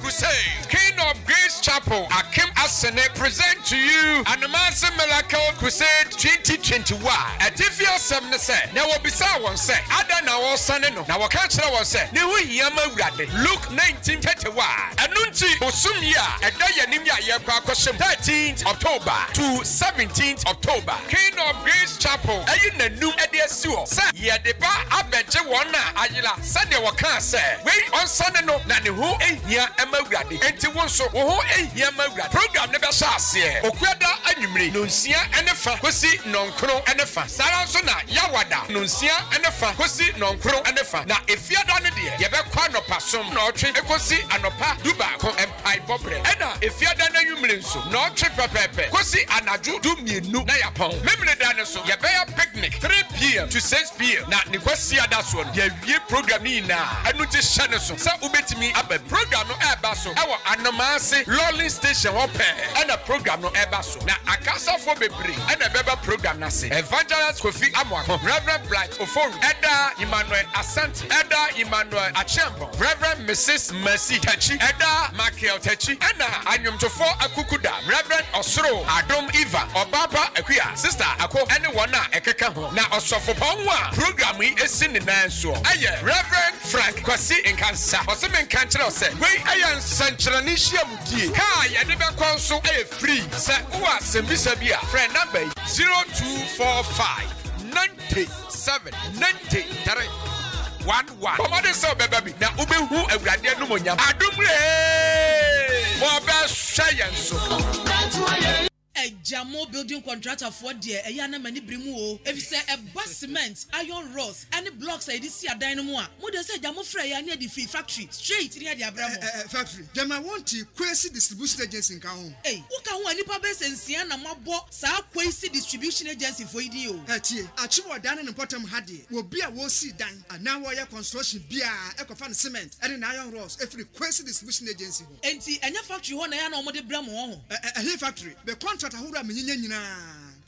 Crusade. King of Grace Chapel, Akim Asene, present to you an Amasa Miracle Crusade 2021. At if you're some say, now will be someone say, I don't know what son no. Now what catch was say, New Yama Luke 1931. Anunti Osumia, a day Nimya Yakwa 13th October to 17th October. King of Grace Chapel, a in the new idea suo. Say, ya de ba abeje wana ayila. Sunday waka say, wait on Sunday no, na ni who a here emawrade. Enti wonso wo a here emawrade. Program never shall say. Okwada anwumre nonsia enefa kosi nonkro enefa. Sara so na yawada nonsia enefa kosi nonkro enefa. Na efiada ne de ye be kwa no pasom na otwe ekosi anopa duba ko empai bobre. Ena efiada na anwumre nso na otwe pepepe kosi anaju du mienu na yapon. Memre da ne so ye be ya picnic 3 p.m. to 6 p.m. na ne kwasi ada so ye wie program ni na anu je shane so sa ubetimi aba program no eba so ewo Anamase Rolling Station open and a program no eba so na akasa for bebre and a beba program na se Evangelist Kofi Amwako Reverend Blight Oforu Eda Emmanuel Asante Eda Emmanuel Achempo Reverend Mrs. Mercy Tachi Eda Michael Tachi and Anyumtofo Akukuda Reverend Osro Adom Eva Obaba Akuya Sister Ako anyone na ekeka ho na osofo ponwa program yi esin na nso aye Reverend Frank Kwasi Nkansa Osemen Kanchero se we aye Sanchirani Shiamudie ka ye de be konso aye free se uwa sembisa bia friend number 0245 97 93 11 Komade so baby na ubehu awurade no monyam adumre mo be hwa so a Jamo building contractor for dear a yana mani brimu if say a bus cement iron rods any blocks I did see a dynamo mother said Jamo Freya near the factory straight near the Abraham factory then I want to Quasi distribution agency in Kaon hey who can one nipa base and Siana Mabo sa Quasi distribution agency for you Achiwa Dan and bottom hadi will be a will see dan and now wire construction beer ecofan cement and an iron rods every Quasi distribution agency and see any factory one I know the Bramo a factory the contract ahura menye nyina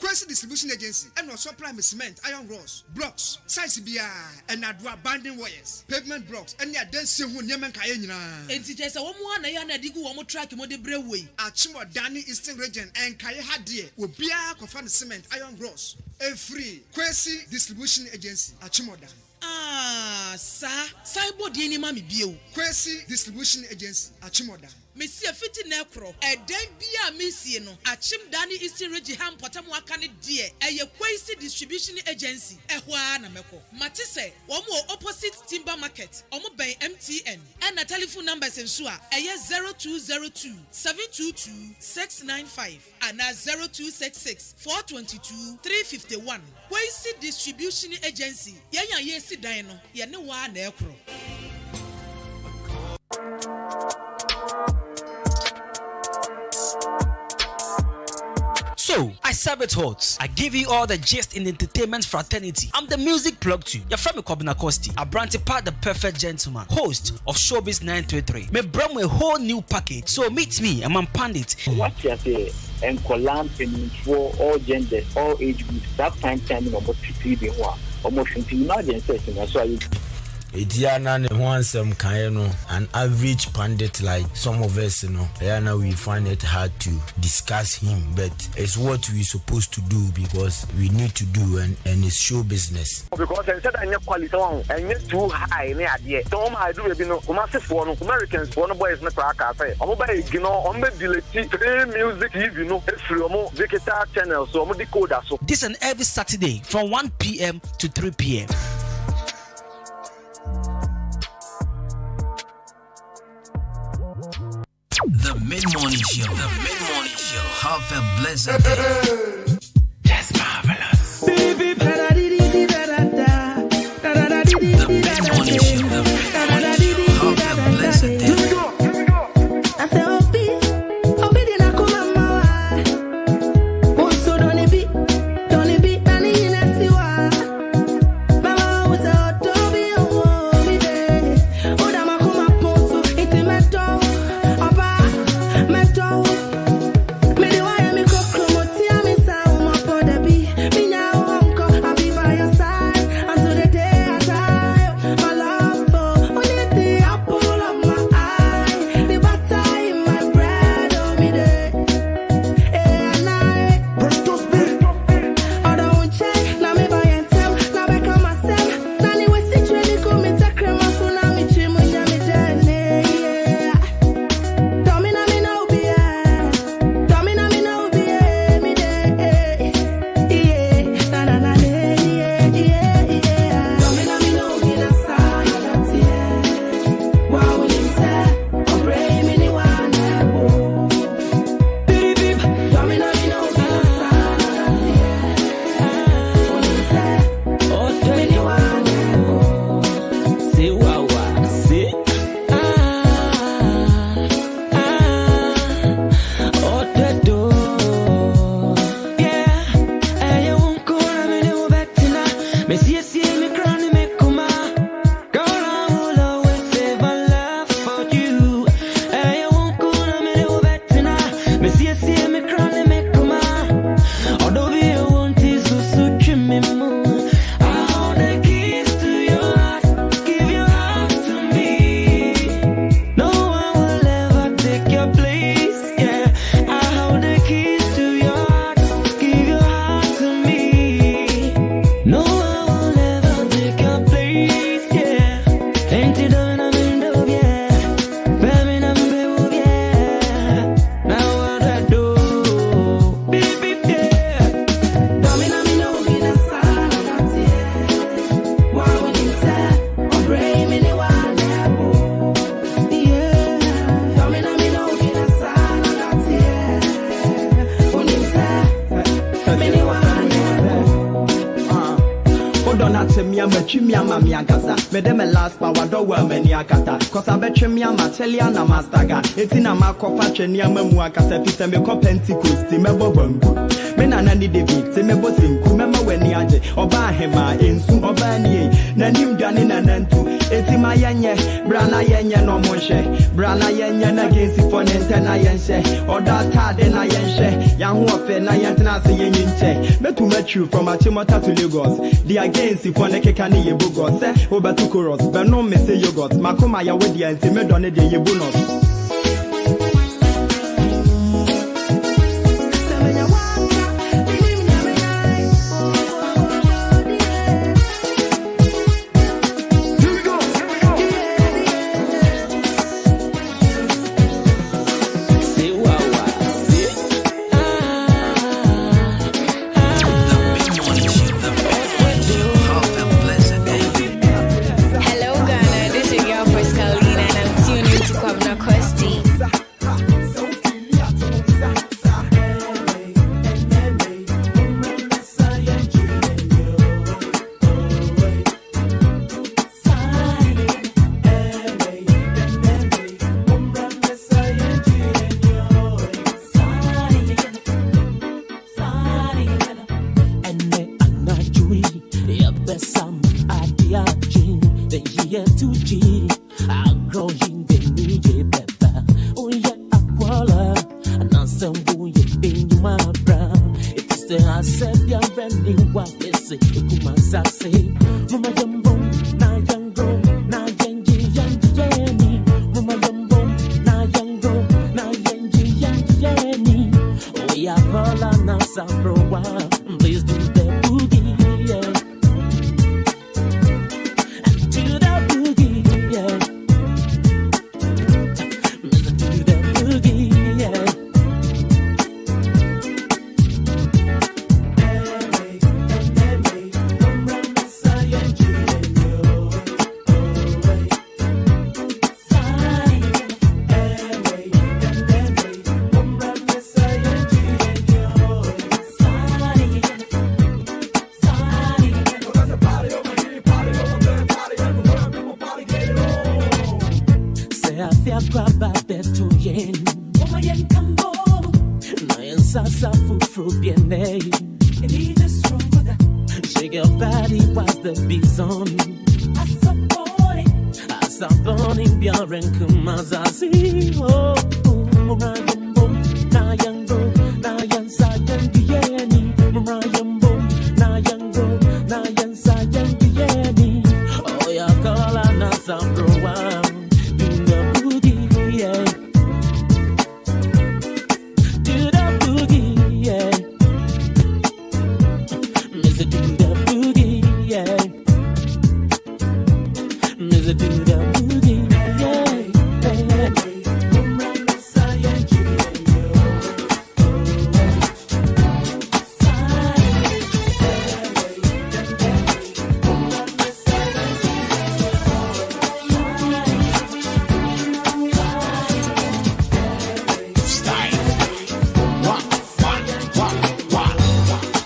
Quasi distribution agency and no supply cement iron rods blocks size bia and adwa banding wires pavement blocks and ya dance hu nyemen kaye nyina enti tese wo mo na ya na digu wo mo track mo de breway achimo dani eastern region and kaye hadie obia kofa cement iron rods free Quasi distribution agency achimo dan cyber di ni ma me bio Quasi distribution agency achimo dan Messi a fiti necro, a den bia missi no, a chim Danny Eastern Regi Ham Potamuakani dear, a Quasi distribution agency, a Juana Meko. Matisse, one more opposite Timber Market, Omo by MTN, and a telephone numbers in Sua, a 0202 722 695, and a 0266 422 351. Quasi distribution agency, Yaya Yesi Dino, Yanewa Necro. So, I serve it hot. I give you all the gist in the entertainment fraternity. I'm the music plug too. You're from Kwabena Costy. I branch part the perfect gentleman, host of Showbiz 933. Me bring a whole new package. So meet me, I'm a pandit. What you say? And Kolam for all genders, all age groups. That time about 3 almost 20 emergencies. That's why you. Etiana ne wansem kan no an average pundit like some of us now we find it hard to discuss him, but it's what we supposed to do because we need to do and it's show business. Because I said I need quality on and you too high near the don't I do massive for Americans for no boys na crack say I'm by on the delete music TV it's from digital channels so I'm decoder so this and every Saturday from 1 p.m. to 3 p.m. mid-morning show. The mid-morning show. Have a blessed day. Just marvelous. The mid-morning show. The mid-morning show. Have a blessed day. Teliana Mastaga, Etina Makofa Cheniama Muakasa, Pisameko Pentecost, Mebo Bambu. Menana need the beat, Mebo Zinku, Mema Weniaje, Obahema, Insu, Obani, Nanim Janin and Nantu, Etima Yanye, Brana Yanya no Moshe, Brana Yanya against the phone and Tenayense, or that Tadena Yenshe, Yang Wafe, Nayantanasi Yenche, Metu Metru from Achimota to Lagos, the against the phone Kekani Yebugos, Obatukuros, Benon Mese Yogurt, Makoma Yawedi and Timedone de Yebunos. Kwabena Costy. sasa fufru biene. Shake your body, what's the bison? Asaboni biaren kumazazi. Oh, Murayambo, Nayango, Nayan Sayan Bieni, Murayambo, Nayango, Nayan Sayan Bieni. Oh, ya call Nasa Browa, do the boogie, yeah. Do the boogie, yeah. Mr. Do the boogie, yeah. Mr. Do the boogie, yeah.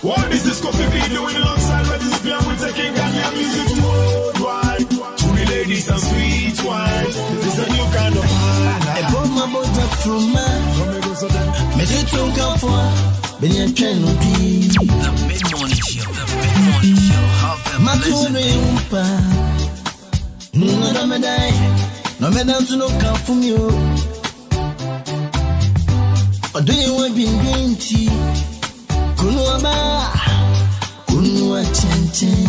What is this coffee be doing alongside Red Libyan? We're taking Ghanaian music worldwide. Truly ladies and sweet wine. This is a new kind of wine. I brought my boat up from man. Made it to come for. Been a train of peace. The mid-morning show. The mid-morning show. Have a blessed day. No, me die. No, me dance no come from you. Or do you want being tea? Kunuaba, Kunua Chin.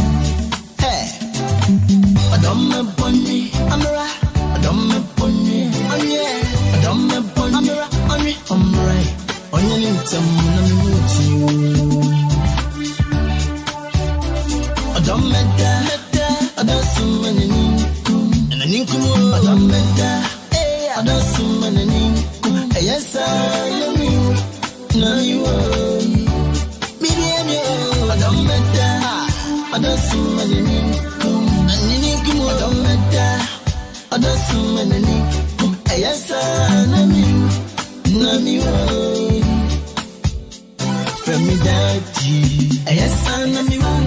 Hey, Adome Pony, Amara, Adome Pony, oh yeah, Adome Pony, Amara, Omri, Onion, some Namuti. Adome da, Adasum and an income, Adome da, Adasum and an income. Yes, I am you. No, you are. I don't see many come and you don't matter. I don't see many come. Yes, Nami, from me daddy. Yes, Nami, from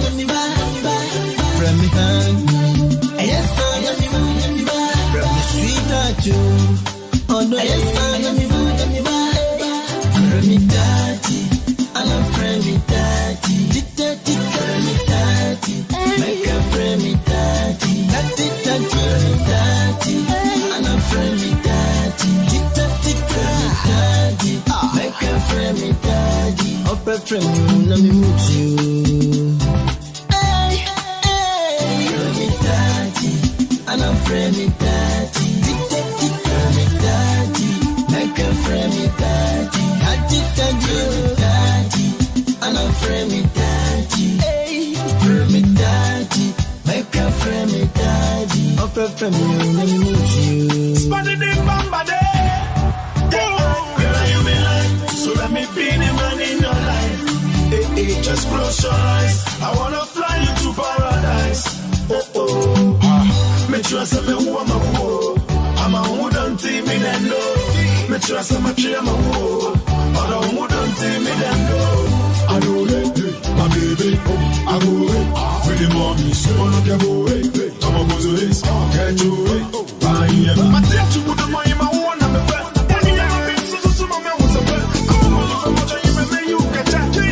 me honey. Yes, Nami, from me sweetheart you. Oh no, yes, Nami, from me daddy. I'm a friend me daddy. Make a friend me daddy. Daddy. And a friend me daddy. Daddy. Make a friend me daddy. Up a friend you, let me move you. Hey. Friend me daddy. And a friend me daddy. Friend me daddy. Make a friend me daddy. Daddy. And a friend me daddy. Friend me daddy, make a friend me daddy. Up a friend me, let me move you. Spotted in Bamba Day. Girl, you be like, so let me be the man in your life. Hey, just close your eyes. I wanna fly you to paradise. Make sure I say me who I'm a who. I'm a who don't see me then no. Make sure I say my tree I'm a who. I'm a who don't see me then no. I know it, my baby, I go away. Really mommy, so I don't go away. I'm a go away, can't you wait? I tell you what the money my one I'm a bet. And you never been so my man was a bet. I'm a much you may you can chat to you.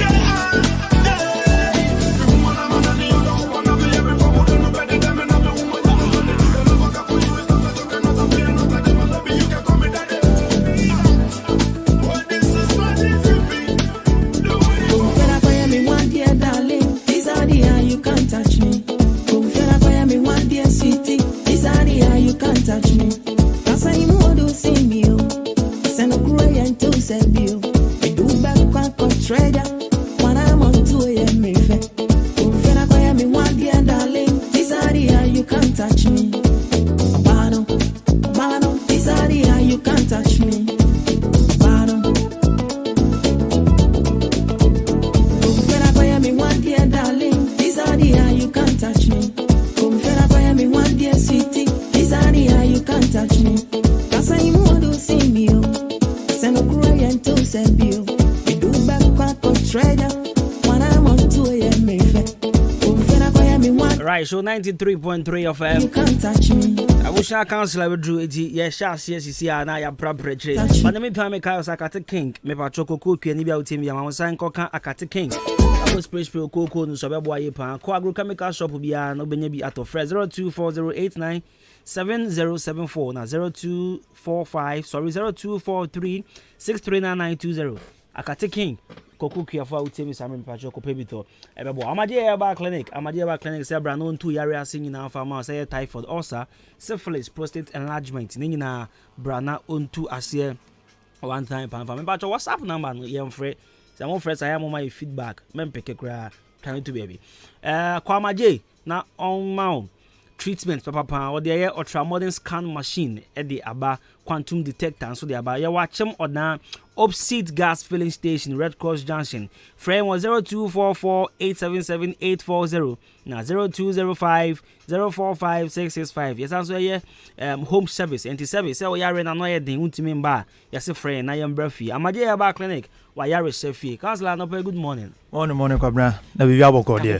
Touch me, cause I know do see me. Send a cry and to send you. I do back on treasure. When I'm on 2 a.m. me fe. When I buy me one dear darling, this area you can't touch me. Bottom, this area you can't touch me. Bottom. When I buy me one dear darling, this area you can't touch me. When I buy me one dear sweetie. You can't touch me, cause I want to see me. Send a cry and to send you. You do back on treasure. When I'm on 2 a.m. Alright, so 93.3 of You can't touch me. I wish I council drew it. Yes, yes, and I am proper. But let me pay me Kyle Sakata King. Me Pachoco Cook and Nibia Timia. I was saying Coca Akata King. I was Praise Pro Coco no Sababoy Pan. Quagro Chemical Shop will be no Benebi at of 024089 7074 now 0245 sorry 0243 639920 Akata King. Koku Kiafa Utemi Samin Pacho Kopebito. Ebebo Amadia Clinic. Amadia Clinic say Branon 2 area singing now farmer say typhoid ulcer, syphilis, prostate enlargement. Nina Brana on 2 asie one time pan farm. But WhatsApp number no yam free. Some friends I am on my feedback. Men peke kra can to baby. Kwamaje na on mount. Treatment papa or the ultra modern scan machine at the aba quantum detector so the aba ya watch them or na opposite gas filling station Red Cross Junction frame was 0244877840 now 0205 045 665 yes also yeah home service anti service say we are na no ye den untimi mba yes friend na yam brafi amaje ya ba clinic wa yare shefi counselor no good morning morning Kwabena na bibi aboko there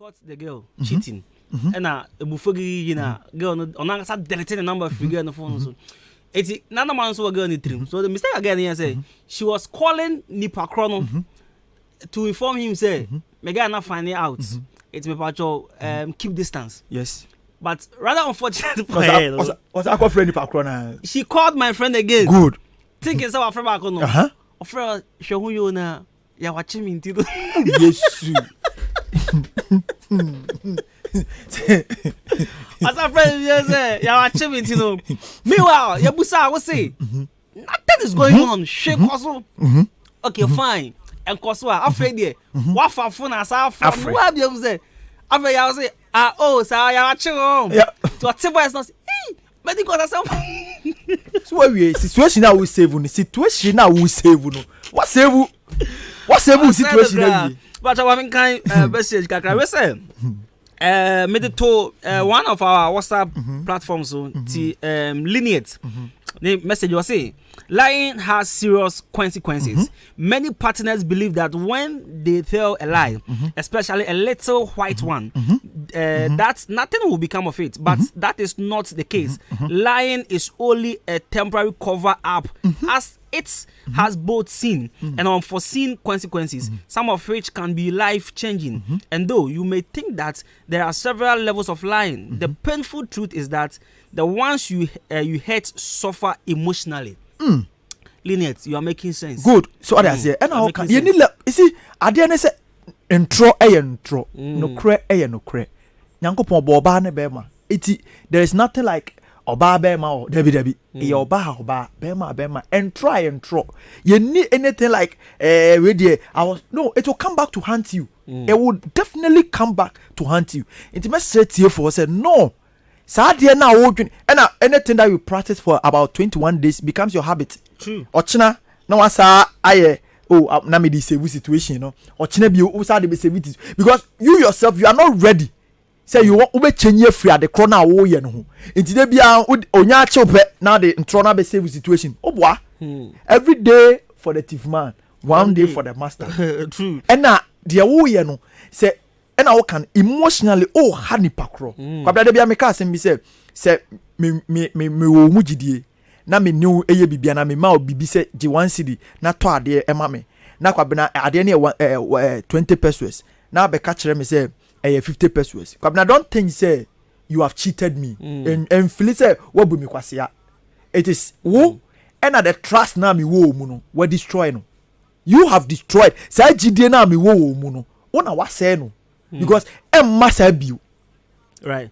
caught the girl cheating. And Bufogi, you know, girl, on start deleting the number of figure on the phone. So it's none man so a girl in the trim. So the mistake again here say she was calling Nipa Chrono to inform him, say, Mega not finding out. It's me pacho keep distance. Yes. But rather unfortunate for her. What's our friend Nipa Chrono? She called my friend again. Good. Thinking so our friend back on. Uh-huh. Friend show who you na ya watching me into. Yes. As a friend, yes, you are achieving, you know. Meanwhile, Yabusa will say, nothing is going on. Shake also. Okay, fine. And Koswa, afraid there. What for phone as afraid? What you say? Afraid you say, oh, so you are achieving. Yeah. To a table is not. But because so what we situation now we save you. Situation now we save you. What save you? What save you situation now? But I want kind message. Kakra we say. Made it to one of our WhatsApp platforms, Lineage. The message was saying, lying has serious consequences. Many partners believe that when they tell a lie, especially a little white one, that nothing will become of it. But that is not the case. Lying is only a temporary cover up, as it has both seen and unforeseen consequences, some of which can be life-changing. And though you may think that there are several levels of lying, the painful truth is that the ones you hurt suffer emotionally. Lynette, you are making sense. Good. So what I say, and how can you need? You see, at the end, say intro, intro, no cre, no cre. Nyanko pon boba ne bema. There is nothing like oba bema or debi. Oba bema and try. You need anything like it will come back to haunt you. It will definitely come back to haunt you. It must set you for say no. Sadia now and anything that you practice for about 21 days becomes your habit. True. Ochina no one say na me this situation, you know. Ochina be you say the save because you yourself you are not ready. Say you want ube change free at the corner wo ye no. Nti dey bia onya chepe now the intro na be save situation. Obwa. Every day for the thief man, one day for the master. True. And na the wo ye no say and I can emotionally hani pakro. Kwabena de bia me ka sem bi say me wo mujidie na me new eye bibia na me ma obibi say gi 1 cedi na to ade e ma me na kwabena ade ne 20 pesos na be ka kire me say 50 pesos. Kwabena don't think say you have cheated me and feel say wo bu mi kwase. It is wo and the trust na me wo mu no we destroy no. You have destroyed say gidie na me wo mu no wona wa say no. Because must be right.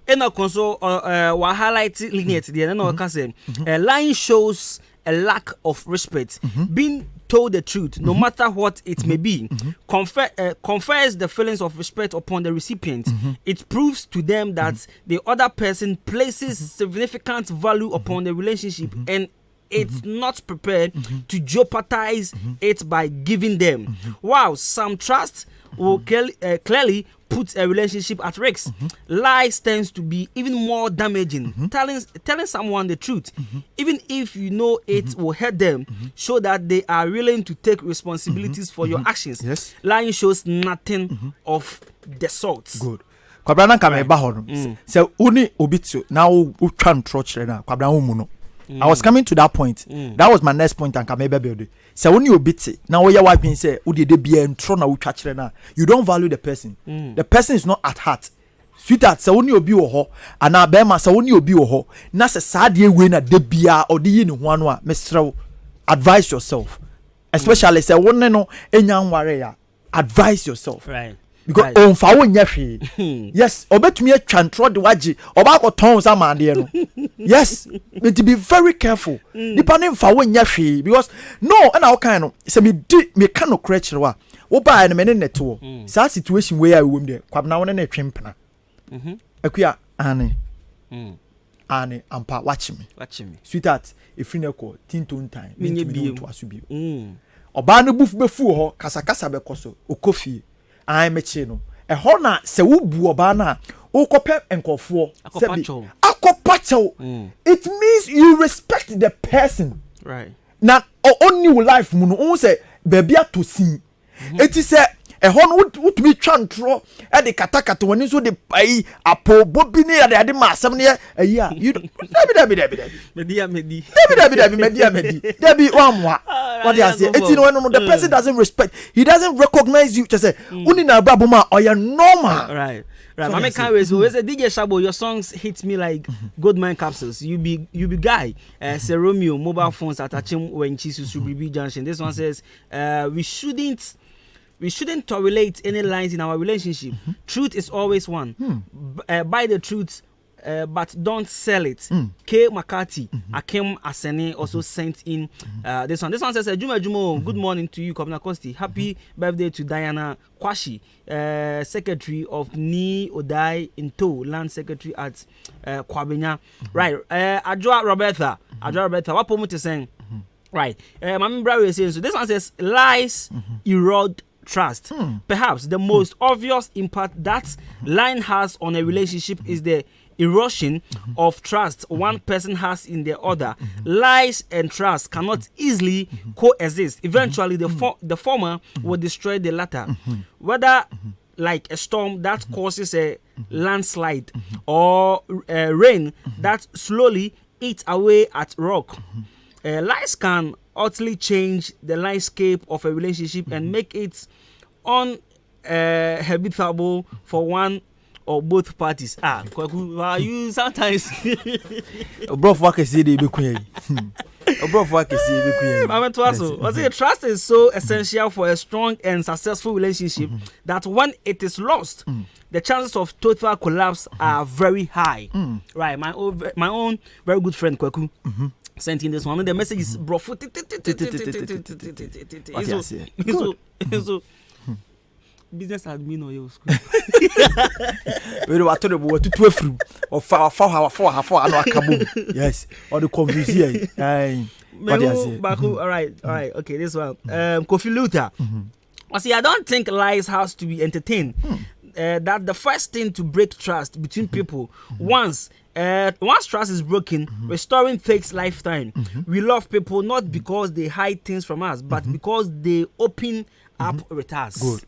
In a console wa highlight lineage the no can say lying shows a lack of respect. Being told the truth, no matter what it may be, confers the feelings of respect upon the recipient. It proves to them that the other person places significant value upon the relationship and it's not prepared to jeopardize it by giving them. Wow, some trust will clearly put a relationship at risk. Lies tends to be even more damaging. Telling someone the truth, even if you know it will hurt them, show that they are willing to take responsibilities for your actions. Yes. Lying shows nothing of the sort. Good. Kwabena kame ba hono. Se uni obitio na wo twa ntro kire na kwabena wo mu no. I was coming to that point. That was my next point and kame be build. Se woni obiti na wo ye wa pin se wo de bia ntro na wo twa kire na. You don't value the person. The person is not at heart. Sweetheart se woni obi wo ho ana be ma se woni obi wo ho na se saade we na de bia odi yi ne ho anu a mesrew advise yourself. Especially se woni no enya nware ya advise yourself. Right. Because on fa wo nya hwe. Yes, obetumi atwa ntro de waji oba ko ton sa mande no. Yes, but to be very careful. Depending fa wo nya hwe because no and how kind no say me can no crutch wa. Wo ba na me ne neto. Sa situation where I wom there. Kwabena wo ne na twempena. Akua ane. Ane ampa watch me. Sweetheart, if you call tinton time. Me nye to asubi. Oba no bufu befu ho kasakasa be koso okofi. I meche no e ho na se wo bu oba na wo kopem enkofo akopacho. It means you respect the person, right? Na only life mu no say baby to see. It is hon would me chantro at the katakata when you so the pay a po bobini at the adima some near a year. You Debbie what I say, the person doesn't respect, he doesn't recognize you to say, Unina Babuma or you're normal. Right. Right, I can't wait. So, say DJ Shabo, your songs hit me like gold mine capsules. You be guy. Say Romeo, mobile phones attaching when Jesus should be junction. This one says, we shouldn't tolerate any lines in our relationship. Truth is always one. Buy the truth. But don't sell it. K. McCarthy, Akem Asene also sent in this one. This one says, Adwuma, good morning to you, Kwabena Costy. Happy birthday to Diana Kwashi, Secretary of Ni Odai Into, Land Secretary at Kwabena. Right, Adwa Roberta, what promote is saying? Right, my brother is saying, so this one says, lies erode trust. Perhaps the most obvious impact that line has on a relationship is the erosion of trust one person has in the other. Lies and trust cannot easily coexist. Eventually, the former will destroy the latter. Whether like a storm that causes a landslide or rain that slowly eats away at rock. Lies can utterly change the landscape of a relationship and make it uninhabitable for one or both parties. You sometimes trust is so essential for a strong and successful relationship that when it is lost, the chances of total collapse are very high. Right, my own very good friend Kwaku sent in this one. The message is bro. Business admin or your school. We were told about 2 through or 4 yes, or the confusion. All right, okay, this one. Kofi Luther. See, I don't think lies has to be entertained. That the first thing to break trust between people. Once trust is broken, restoring takes lifetime. We love people not because they hide things from us, but because they open up with us. Good.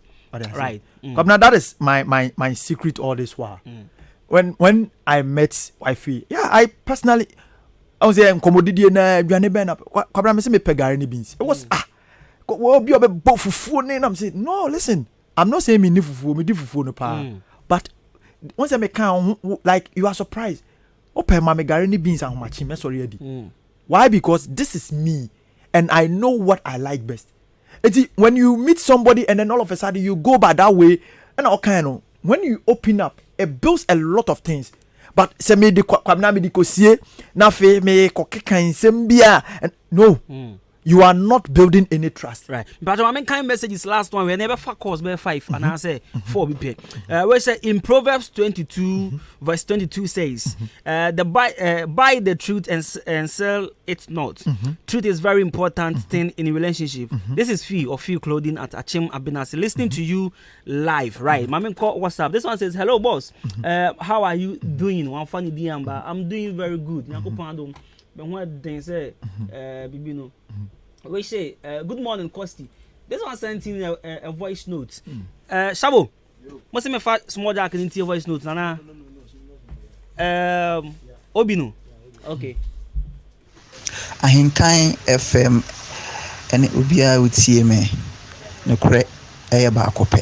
Right. Now that is my secret all this while. When I met wifey, I personally I was saying commodity na aduane ben na kwabra me say me pegare ni beans. It was we be obe fufu ni. I'm saying no, listen, I'm not saying me ni fufu, me di fufu no pa. But once I make like you are surprised. Open my gare ni beans and machi me sorry edi. Why? Because this is me and I know what I like best. When you meet somebody and then all of a sudden you go by that way and all kind of when you open up, it builds a lot of things. But say me the Kwabena me the kosie na fe me kokekan sembia and no. You are not building any trust. Right. But I mean kind messages last one we never fuck us by 5 and I say 4 BP. We say in Proverbs 22 verse 22 says buy the truth and sell it not. Truth is very important thing in a relationship. This is Fee of Fee Clothing at Achim Abinasi listening to you live. Right. Mama call WhatsApp. This one says hello boss. How are you doing? One funny diamba. I'm doing very good. But what they say, Bibino, we say, good morning, Costy. This one sent in a voice note. Shabo, must me fat small dark into your voice notes, Nana. Obino. Okay. Ahinkai FM and Ubia with CMA. No correct, Ayabacope.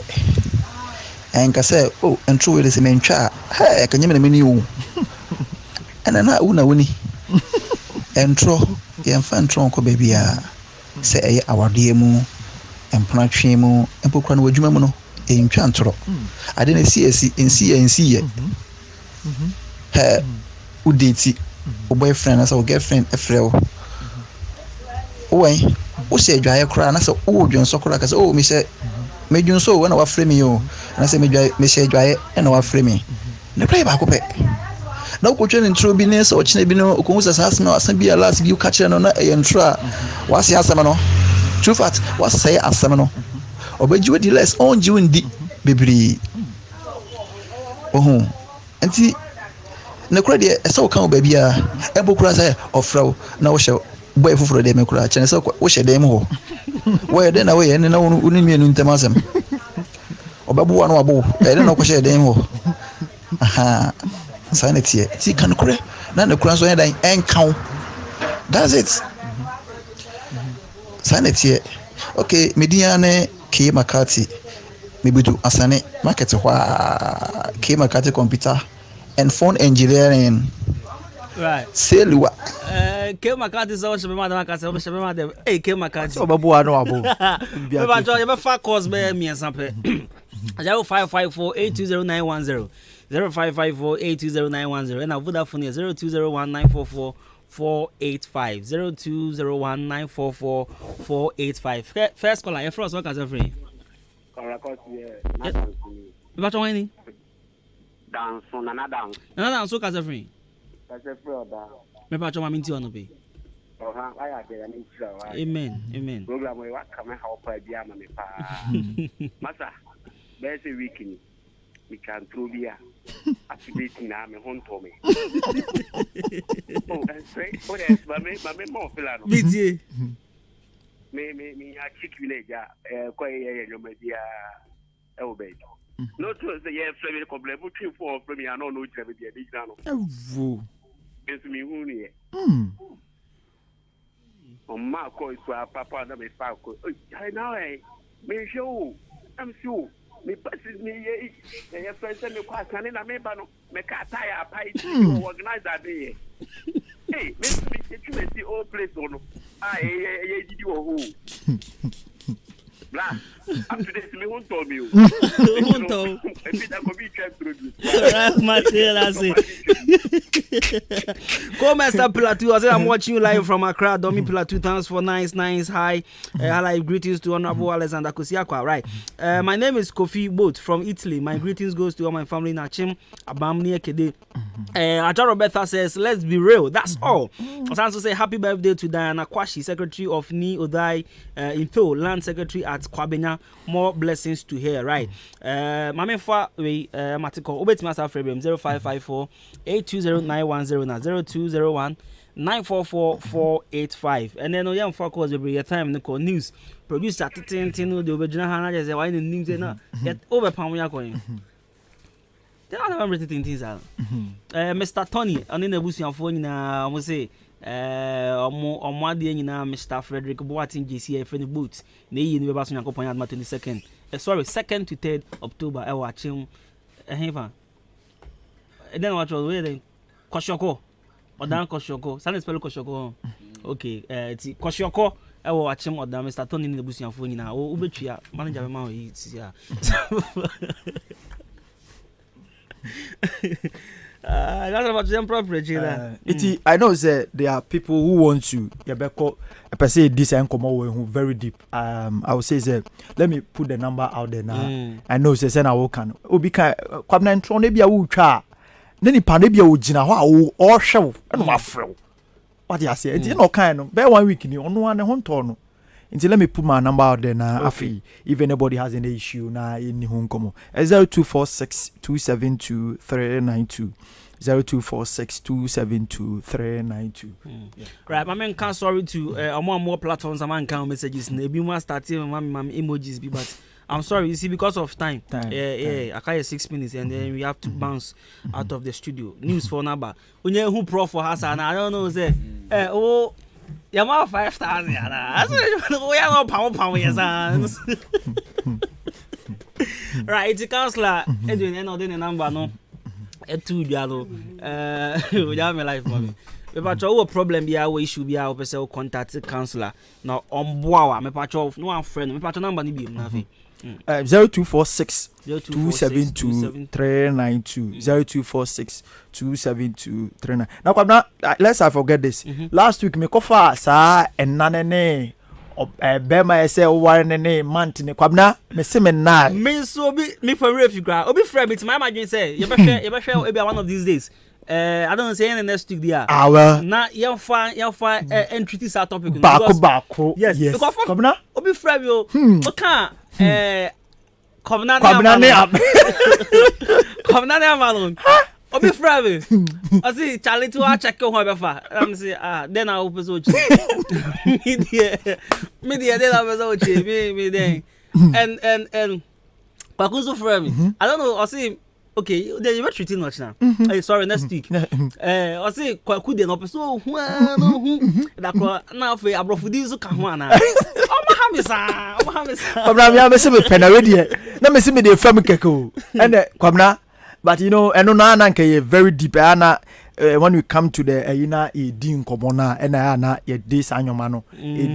And I say, oh, and true it is a main chat. Hey, can you mean you? And then I una winnie. Entro yɛmfa nko baby a sɛ ɛyɛ awadeɛ mu empratwe mu empokra no wadwuma mu no ɛntwa ntoro ade na si nsi udeti o boyfriend na so girlfriend efrɛ wo wen wo se adwaye kra na sɛ wo dwonso kra ka sɛ o me sɛ medwonso wo na wa frɛ me yo na sɛ medwaye me sɛ adwaye na wa frɛ me ne kra ba ko pɛ na ukotwe ntro bi ne so ochine bi no okonwusa sase na asan bi last bi uka kire no na ntro a wase asem no true fact wase asem no obajiwe di less on jiwe ndi bebiri ohun enti na kura de ese okan obabi a ebokura say ofraw na wo hye boy foforo de mekura chene se wo hye dem ho wo ye de na wo ye ne na wo ni mienu ntemasem obabu anu abu e de no ko she den ho aha sanity ti kan kure na ne kura so e dan enkan that's it sanity okay mediane K Makati Mibutu Asane market wa K Makati computer and phone engineering right Selwa K Makati so she be madam Makati she be madam K Makati obabu anu abu be ba jo you be fa course be me sample 0554820910 0554820910 and Vodafone is 0201944485 0201944485 first caller your first what can say free About any dance nana dance so can say free me pa choma minti ono be amen program we wa come help bia ma me pa masa bese weekend we can throw bia activate na me honto me oh say what else ma me mo fela no bitie me a chick village ko ye yo me dia e obey no to say ye frame problem between for me I no jere dia di no evu es mi huni ma ko isu papa na me fa ko I now me show am sure me pass me ye friend me kwa kan na me ba no me ka tire pai to organize that day hey me see all place no ye didi wo ho bla up to this me won't tell me won't tell if that could be checked through come as a plateau as I'm watching you live from Accra Domi Plateau thanks for nice hi hello greetings to Honorable Alexander Kosiakwa right my name is Kofi Boat from Italy my greetings goes to all my family in Achim Abamni Ekede Aja Roberta says let's be real that's all I also say happy birthday to Diana Kwashi secretary of Ni Odai Info land secretary at Kwabena more blessings to her right mame fa we matiko obetimi asa frame 0554 820910 na 0201 944485 and then oyam for cause every time nko news producer titin no the original hana just say why the news na get over pam ya coin they don't have everything things are Mr Tony on in the busianfo nyina mo say omo ade nyina Mr Frederick Boatin JC friend boot na yi ni be ba so yakopon Adwuma 22nd sorry 2nd to 3rd October e wa chim hefa and then what was we Koshoko odan Koshoko san spell Koshoko okay ti Koshoko e wa chim odan Mr Tony ni busianfo nyina o betwa manager be ma o yi sia that's about them property I know that there are people who want to per se this and come away who very deep I would say that let me put the number out there now I know say I will can obi kan kwabna ntro na bia wo twa na ni pa na bia wo gina ho a wo hwew na wa frew what you say it no kind no be 1 week ni ono ane ho nto no until let me put my number out there now okay. If anybody has any issue na in home come 0246272392 0246272392 right my man can sorry to more platforms man can messages na ebi mo start mam emojis be but I'm sorry you see because of time. I carry 6 minutes and then we have to bounce out of the studio news for number onye who prof for Hassan I don't know say Yama 5,000 yana. We are not power yes. Right, it's a counselor. Edwin, and the number no. Etu dialo. We have my life, mommy. But our problem be our issue be our person contact the counselor. Now on boa, me patch no one friend. Me patch number ni be nothing. 0246 272 392 0246 272 392. Now Kwabena, let's I forget this. Last week me kofa sa enanene bema say warnene month ne Kwabena me se me na me so be me for refugee obi friend it my imagine say you be share e be one of these days I don't say any next week there well na you find entry this topic back yes because Kwabena obi friend yo okay Kwabena ne amalon obi frave I see Charlie to check ho be fa am say then I hope so media then I was so me then and Kwakunzo for me. I don't know. I see. Okay, they were treating much now. Sorry, next week. I say Kwaku de no so that now for abrofudi so kan ho ana. Omahamisa. Kwabena me say me pen already. Na me see me dey fam keko. And Kwabena, but you know, eno na nka very deep ana when we come to the ina din komona na ye this anyoma no.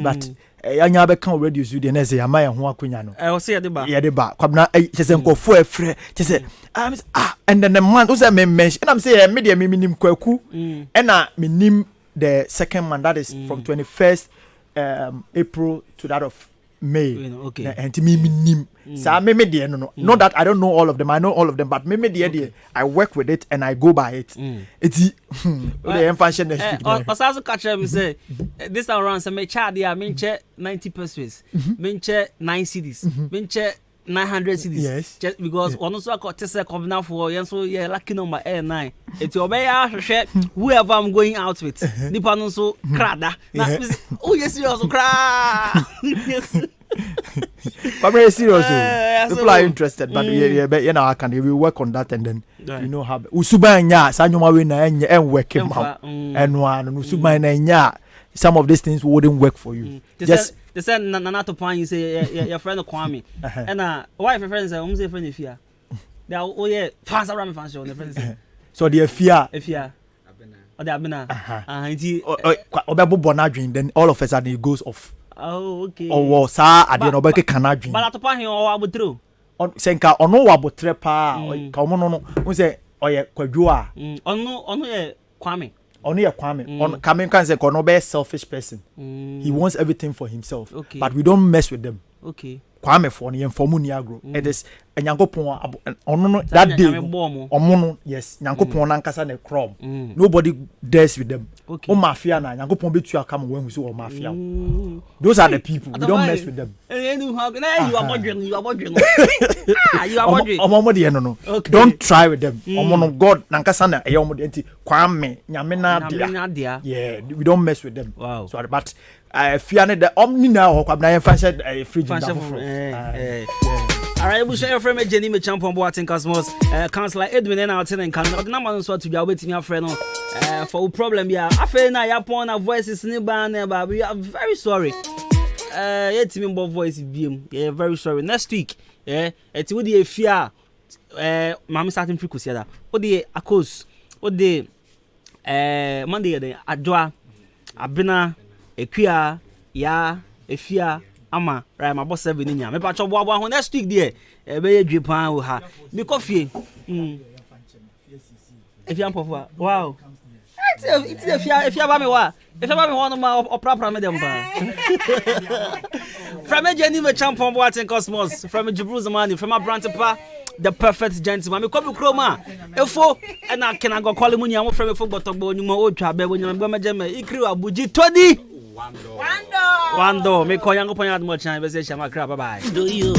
But anya be kan radio studio na say amaya ho akonya no. I say ye de ba Kwabena chese nkofo afre chese and then the man who say me mention and I'm say me dey me nim Kwaku and na me nim the second man that is from 21st April to that of May. Okay. And me nim so me dey no not that I don't know all of them, I know all of them, but me dey I work with it and I go by it. It's the function next week. Also catch me say this time around say me charge there me check 90 pesos, me check 9 cedis, me check 900 cedis. Yes. Just because one also got to say Kwabena for so yeah lucky number 9. It's obey whoever I'm going out with. Nipa no so krada. Oh yes you also cry. Yes. But very serious. People are interested, but you know I can we work on that and then you know how usubanya sanyoma we na enye work him out. And one usubanya some of these things wouldn't work for you. Just they said nana to point you say your friend Kwame and wife friend say say friend if ya they oh yeah fans around fans show the friend so the fear or the Abena obebo bonadwin then all of a sudden it goes off. Oh okay. Oh sa ade no beke kanadwin but atopa hin o abotro on senka ono wabotre pa ka omo no no say oye kwadwo a ono ye Kwame on Kwame can say no be selfish person. He wants everything for himself. Okay. But we don't mess with them. Okay. Kwame for ni informu ni agro. It is Nyankopon no that day. Omono yes, Nyankopon na nkasa na crom. Nobody dares with them. Okay. O mafia na Nyankopon betu aka mo wen so o mafia. Those are the people. We don't mess with them. You are wondering. You are wondering. No. Okay. Don't try with them. Omono God na nkasa na eyo omo enti Kwame nyame na dia. Yeah, we don't mess with them. Wow. So but fear the omni na ho Kwabena fancy fridge all right, we share your friend Jenny me champion Boating Cosmos councillor Edwin and out and can the number so to your waiting your friend for problem yeah afa na ya pon na voices ni ba na ba we are very sorry yet me voice biem yeah very sorry next week it would be a fear mama starting frequency da o de akos o de Monday de Adwa Abena Ekwia ya efia ama right my boss 7 nya me pa cho bo ho next week there be ye dwepan wo ha me coffee efia mpofa wow it's efia ba me wa efia ba me ho no ma opra me dem pa from Jenny me champion Boating Cosmos from Jibru's money from my brand pa the perfect gentleman me kobi kroma efo na kena go call mu nya mo from efo gbotogbo nyuma o twa be wo nya me majeme ikri abuji todi Wando me ko yango ponya admo chan be se shama crap bye bye. Do you